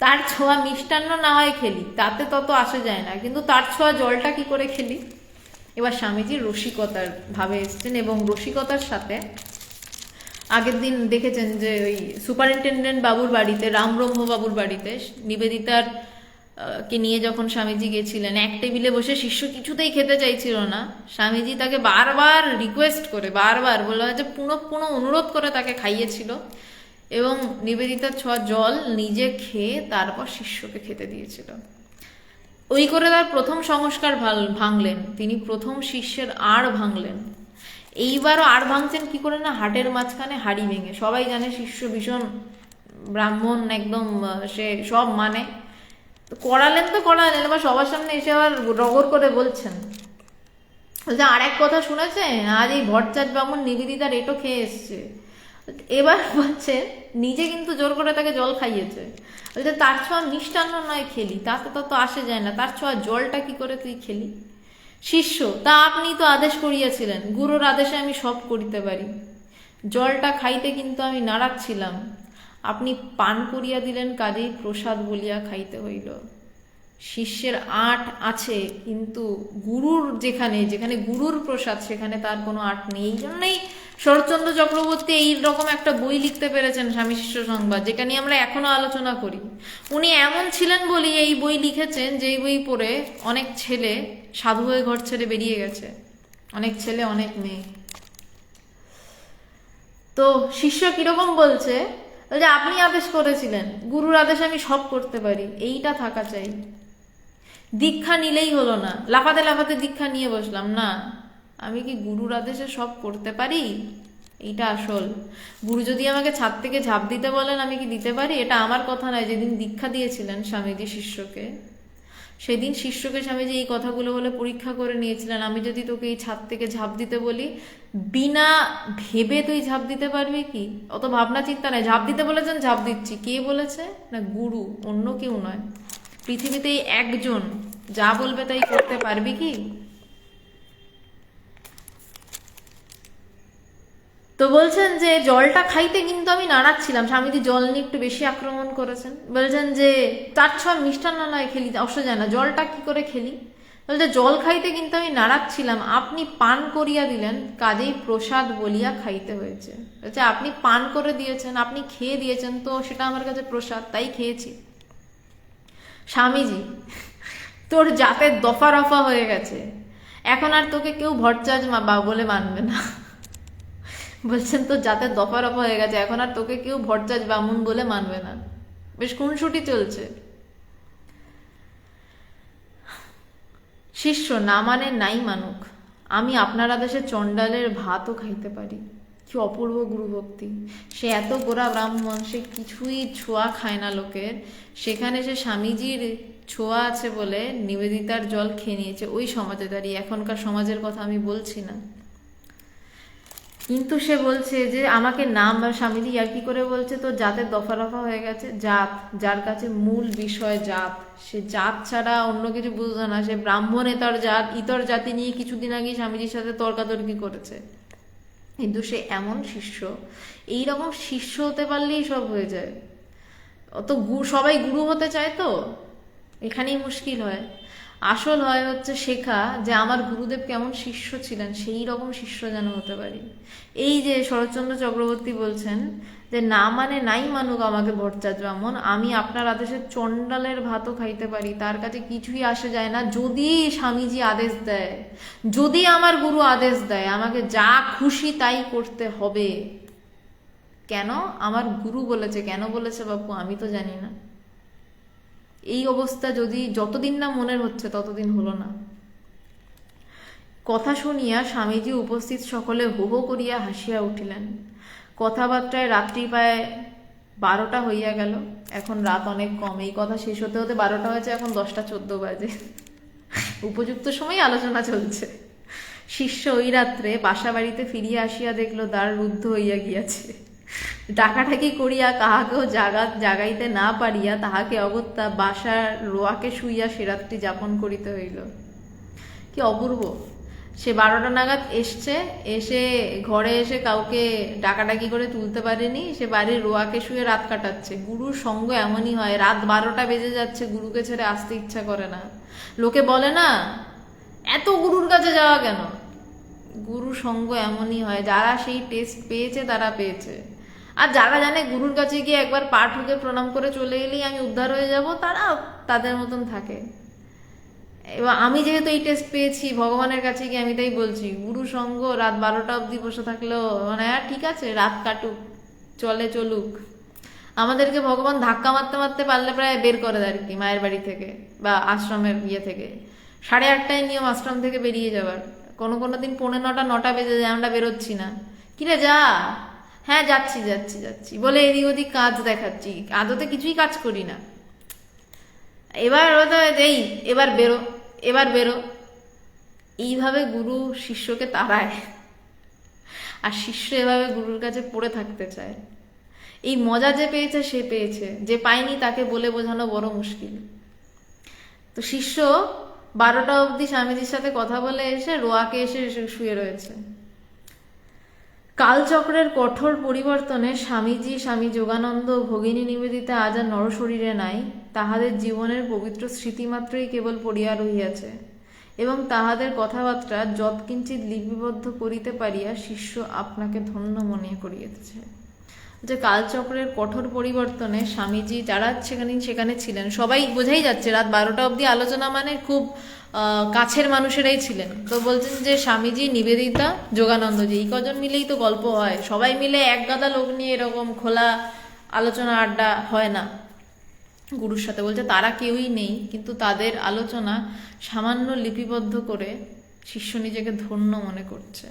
তার ছোঁয়া মিষ্টান্ন না হয় খেলি, তাতে তত আসে যায় না, কিন্তু তার ছোঁয়া জলটা কি করে খেলি? এবার স্বামীজি রসিকতার ভাবে এসছেন, এবং রসিকতার সাথে আগের দিন দেখেছেন যে ওই সুপারিনটেন্ডেন্ট বাবুর বাড়িতে, রামব্রহ্ম বাবুর বাড়িতে নিবেদিতার কে নিয়ে যখন স্বামীজি গেছিলেন, এক টেবিলে বসে শিষ্য কিছুতেই খেতে চাইছিল না। স্বামীজি তাকে বারবার রিকোয়েস্ট করে, বারবার বলা হয় যে পুনঃ পুনঃ অনুরোধ করে তাকে খাইয়েছিল, এবং নিবেদিতার ছোঁয়া জল নিজে খেয়ে তারপর শিষ্যকে খেতে দিয়েছিল। ওই করে তার প্রথম সংস্কার ভাঙলেন তিনি, প্রথম শিষ্যের আড় ভাঙলেন। এইবারও আড় ভাঙছেন কি করে না, হাটের মাঝখানে হাড়ি ভেঙে। সবাই জানে শিষ্য ভীষণ ব্রাহ্মণ, একদম সে সব মানে। করালেন তো করালেন, এবার সবার সামনে এসে আবার রগর করে বলছেন যে আর এক কথা শুনেছে, আজ এই ভট্টাচ বামুন নিবেদিতার এঁটো খেয়ে এসছে। এবার বলছে নিজে কিন্তু জোর করে তাকে জল খাইয়েছে। বলছে তার ছোঁয়া মিষ্টান্ন নয় খেলি, তাতে তত আসে যায় না, তার ছোঁয়া জলটা কি করে তুই খেলি? শিষ্য, তা আপনি তো আদেশ করিয়াছিলেন, গুরুর আদেশে আমি সব করিতে পারি। জলটা খাইতে কিন্তু আমি নাড়াচ্ছিলাম, আপনি পান করিয়া দিলেন, কাজেই প্রসাদ বলিয়া খাইতে হইল। শিষ্যের আট আছে, কিন্তু গুরুর যেখানে যেখানে গুরুর প্রসাদ, সেখানে তার কোনো আট নেই। এই জন্যই শরৎচন্দ্র চক্রবর্তী এই রকম একটা বই লিখতে পেরেছেন, স্বামী শিষ্য সংবাদ, যেটা নিয়ে আমরা এখনো আলোচনা করি। উনি এমন ছিলেন বলি এই বই লিখেছেন, যেই বই পড়ে অনেক ছেলে সাধু হয়ে ঘর ছেড়ে বেরিয়ে গেছে, অনেক ছেলে, অনেক মেয়ে। তো শিষ্য কিরকম বলছে, যে আপনি আদেশ করেছিলেন, গুরুর আদেশে আমি সব করতে পারি, এইটা থাকা চাই। দীক্ষা নিলেই হলো না, লাফাতে লাফাতে দীক্ষা নিয়ে বসলাম না, আমি কি গুরুর আদেশে সব করতে পারি? এইটা আসল। গুরু যদি আমাকে ছাদ থেকে ঝাঁপ দিতে বলেন, আমি কি দিতে পারি? এটা আমার কথা নয়। যেদিন দীক্ষা দিয়েছিলেন স্বামীজি শিষ্যকে, সেদিন শিষ্যকে স্বামীজি এই কথাগুলো বলে পরীক্ষা করে নিয়েছিলেন, আমি যদি তোকে এই ছাদ থেকে ঝাঁপ দিতে বলি, বিনা ভেবে তুই ঝাঁপ দিতে পারবি কি? অত ভাবনা চিন্তা নেই, ঝাঁপ দিতে বলেছেন ঝাঁপ দিচ্ছি। কে বলেছে? না গুরু, অন্য কেউ নয়। পৃথিবীতে একজন, যা বলবে তাই করতে পারবি কি? তো বলছেন যে জলটা খাইতে কিন্তু আমি নাড়াচ্ছিলাম। স্বামীজি জল নিয়ে একটু বেশি আক্রমণ করেছেন। বলছেন যে তার ছোঁয়া মিষ্টান্ন নয় খেলি, অবশ্য যায় না, জলটা কি করে খেলি? বলছে জল খাইতে কিন্তু আমি নাড়াচ্ছিলাম, আপনি পান করিয়া দিলেন, কাজেই প্রসাদ বলিয়া খাইতে হয়েছে। বলছে আপনি পান করে দিয়েছেন, আপনি খেয়ে দিয়েছেন, তো সেটা আমার কাছে প্রসাদ, তাই খেয়েছি। স্বামীজি, তোর জাতের দফা রফা হয়ে গেছে, এখন আর তোকে কেউ ভট্টাচ বা বলে মানবে না। বলছেন তোর জাতের দফা রফা হয়ে গেছে, এখন আর তোকে কেউ ভট্টাচ বামুন বলে মানবে না। বেশ খুনসুটি চলছে। শিষ্য, না মানে নাই মানুক, আমি আপনার আদেশে চণ্ডালের ভাতও খাইতে পারি। কি অপূর্ব গুরুভক্তি! সে এত গোড়া ব্রাহ্মণ, সে কিছুই ছোঁয়া খায় না লোকের, সেখানে সে স্বামীজির ছোঁয়া আছে বলে নিবেদিতার জল খেয়ে নিয়েছে। ওই সমাজে দাঁড়িয়ে, এখনকার সমাজের কথা আমি বলছি না। কিন্তু সে বলছে যে আমাকে নাম, স্বামীজি আর কি করে বলছে তো জাতের দফা রফা হয়ে গেছে। জাত, যার কাছে মূল বিষয় জাত, সে জাত ছাড়া অন্য কিছু বুঝতো না। সে ব্রাহ্মণেতর জাত, ইতর জাতি নিয়ে কিছুদিন আগে স্বামীজির সাথে তর্কাতর্কি করেছে। কিন্তু সে এমন শিষ্য, এইরকম শিষ্য হতে পারলেই সব হয়ে যায়। অত সবাই গুরু হতে চায়, তো এখানেই মুশকিল হয়। আসল হয় হচ্ছে শেখা যে আমার গুরুদেব কেমন শিষ্য ছিলেন, সেই রকম শিষ্য যেন হতে পারি। এই যে শরৎচন্দ্র চক্রবর্তী বলছেন যে না মানে নাই মানুক আমাকে ভট্টাচ ব্রাহ্মণ, আমি আপনার আদেশে চণ্ডালের ভাতও খাইতে পারি, তার কাছে কিছুই আসে যায় না। যদি স্বামীজি আদেশ দেয়, যদি আমার গুরু আদেশ দেয়, আমাকে যা খুশি তাই করতে হবে। কেন? আমার গুরু বলেছে। কেন বলেছে বাপু আমি তো জানি না। এই অবস্থা যদি যতদিন না মনের হচ্ছে ততদিন হলো না। কথা শুনিয়া স্বামীজি উপস্থিত সকলে হো হো করিয়া হাসিয়া উঠিলেন। কথাবার্তায় রাত্রি প্রায় 12টা হইয়া গেল। এখন রাত অনেক কম, এই কথা শেষ হতে হতে 12টা হয়েছে, এখন 10টা 14 বাজে। উপযুক্ত সময় আলোচনা চলছে। শিষ্য ওই রাত্রে বাসা বাড়িতে ফিরিয়া আসিয়া দেখল দ্বার রুদ্ধ হইয়া গিয়াছে। ডাকাডাকি করিয়া কাহাকেও জাগাইতে না পারিয়া তাহাকে অগত্যা বাসার রোয়াকে শুইয়া সে রাত্রি যাপন করিতে হইল। কি অপূর্ব! সে 12টা নাগাদ এসছে, এসে ঘরে এসে কাউকে ডাকাডাকি করে তুলতে পারেনি, সে বাড়ির রোয়াকে শুয়ে রাত কাটাচ্ছে। গুরুর সঙ্গ এমনই হয়, রাত 12টা বেজে যাচ্ছে, গুরুকে ছেড়ে আসতে ইচ্ছা করে না। লোকে বলে না এত গুরুর কাছে যাওয়া কেন? গুরু সঙ্গ এমনই হয়, যারা সেই টেস্ট পেয়েছে তারা পেয়েছে। আর যারা জানে গুরুর কাছে গিয়ে একবার পা ঠুকে প্রণাম করে চলে এলেই আমি উদ্ধার হয়ে যাব, তারা তাদের মতন থাকে। এবার আমি যেহেতু এই টেস্ট পেয়েছি ভগবানের কাছে গিয়ে, আমি তাই বলছি গুরু সঙ্গ রাত 12টা অবধি বসে থাকলেও মানে ঠিক আছে, রাত কাটুক, চলে চলুক। আমাদেরকে ভগবান ধাক্কা মারতে মারতে পারলে প্রায় বের করে দেয় আর কি, মায়ের বাড়ি থেকে বা আশ্রমের থেকে। 8:30টায় নিয়ম আশ্রম থেকে বেরিয়ে যাওয়ার। কোনো কোনো দিন 9:45 বেজে যায়, আমরা বেরোচ্ছি না। কিরে যা, হ্যাঁ যাচ্ছি যাচ্ছি যাচ্ছি বলে এদিক ওদিক কাজ দেখাচ্ছি, আদতে কিছুই কাজ করি না। এবার এই এবার বেরো, এবার বেরো, এইভাবে গুরু শিষ্যকে তাড়ায়। আর শিষ্য এভাবে গুরুর কাছে পড়ে থাকতে চায়। এই মজা যে পেয়েছে সে পেয়েছে, যে পায়নি তাকে বলে বোঝানো বড় মুশকিল। তো শিষ্য 12টা অবধি স্বামীজির সাথে কথা বলে এসে রোয়াকে এসে শুয়ে রয়েছে। কালচক্রের কঠোর পরিবর্তনে স্বামীজি, স্বামী যোগানন্দ, ভগিনী নিবেদিতা আজ আর নরশরীরে নাই। তাহাদের জীবনের পবিত্র স্মৃতিমাত্রই কেবল পড়িয়া রহিয়াছে, এবং তাহাদের কথাবার্তা যৎকিঞ্চিৎ লিপিবদ্ধ করিতে পারিয়া শিষ্য আপনাকে ধন্য মনে করিয়াছে। যে কালচক্রের কঠোর পরিবর্তনে স্বামীজি যারা সেখানে ছিলেন সবাই বোঝাই যাচ্ছে, রাত 12টা অবধি আলোচনা মানে খুব কাছের মানুষেরাই ছিলেন। তো বলছেন যে স্বামীজি, নিবেদিতা, যোগানন্দজি, এই কজন মিলেই তো গল্প হয়, সবাই মিলে এক গাদা লোক নিয়ে এরকম খোলা আলোচনা আড্ডা হয় না গুরুর সাথে। বলছে তারা কেউই নেই, কিন্তু তাদের আলোচনা সামান্য লিপিবদ্ধ করে শিষ্য নিজেকে ধন্য মনে করছে।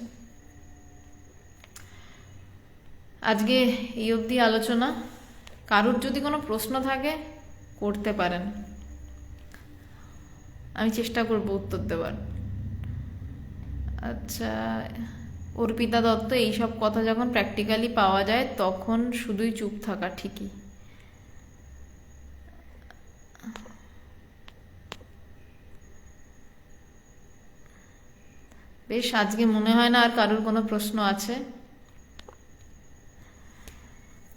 আজকে এই অবধি আলোচনা। কারুর যদি কোনো প্রশ্ন থাকে করতে পারেন, আমি চেষ্টা করব উত্তর দেওয়ার। আচ্ছা, অর্পিতা দত্ত, এইসব কথা যখন প্র্যাকটিক্যালি পাওয়া যায় তখন শুধুই চুপ থাকা ঠিকই। বেশ, আজকে মনে হয় না আর কারুর কোনো প্রশ্ন আছে।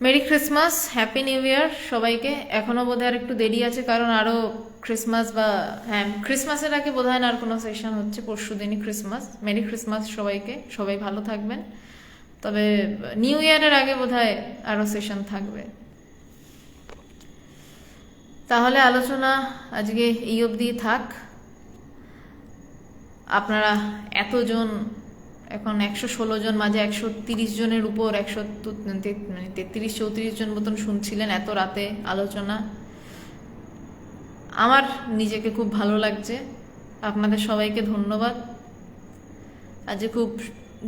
Merry Christmas, happy new year সবাইকে। এখনো বোধহয় আর একটু দেরি আছে, কারণ আরো ক্রিসমাস বা হ্যাঁ ক্রিসমাসের আগে বোধহয় না আর কোনো সেশন হচ্ছে, পরশু দিনই ক্রিসমাস। মেরি ক্রিসমাস সবাইকে, সবাই ভালো থাকবেন। তবে নিউ ইয়ারের আগে বোধহয় আরো সেশন থাকবে। তাহলে আলোচনা আজকে এই অবধি থাক। আপনারা এতজন, এখন 116 জন, মাঝে 130 জনের উপর, 133-34 জন মতন শুনছিলেন এত রাতে আলোচনা। আমার নিজেকে খুব ভালো লাগছে। আপনাদের সবাইকে ধন্যবাদ। আজকে খুব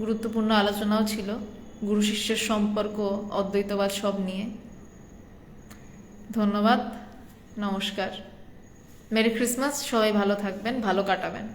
গুরুত্বপূর্ণ আলোচনাও ছিল, গুরু শিষ্যের সম্পর্ক, অদ্বৈতবাদ সব নিয়ে। ধন্যবাদ, নমস্কার, মেরি ক্রিসমাস। সবাই ভালো থাকবেন, ভালো কাটাবেন।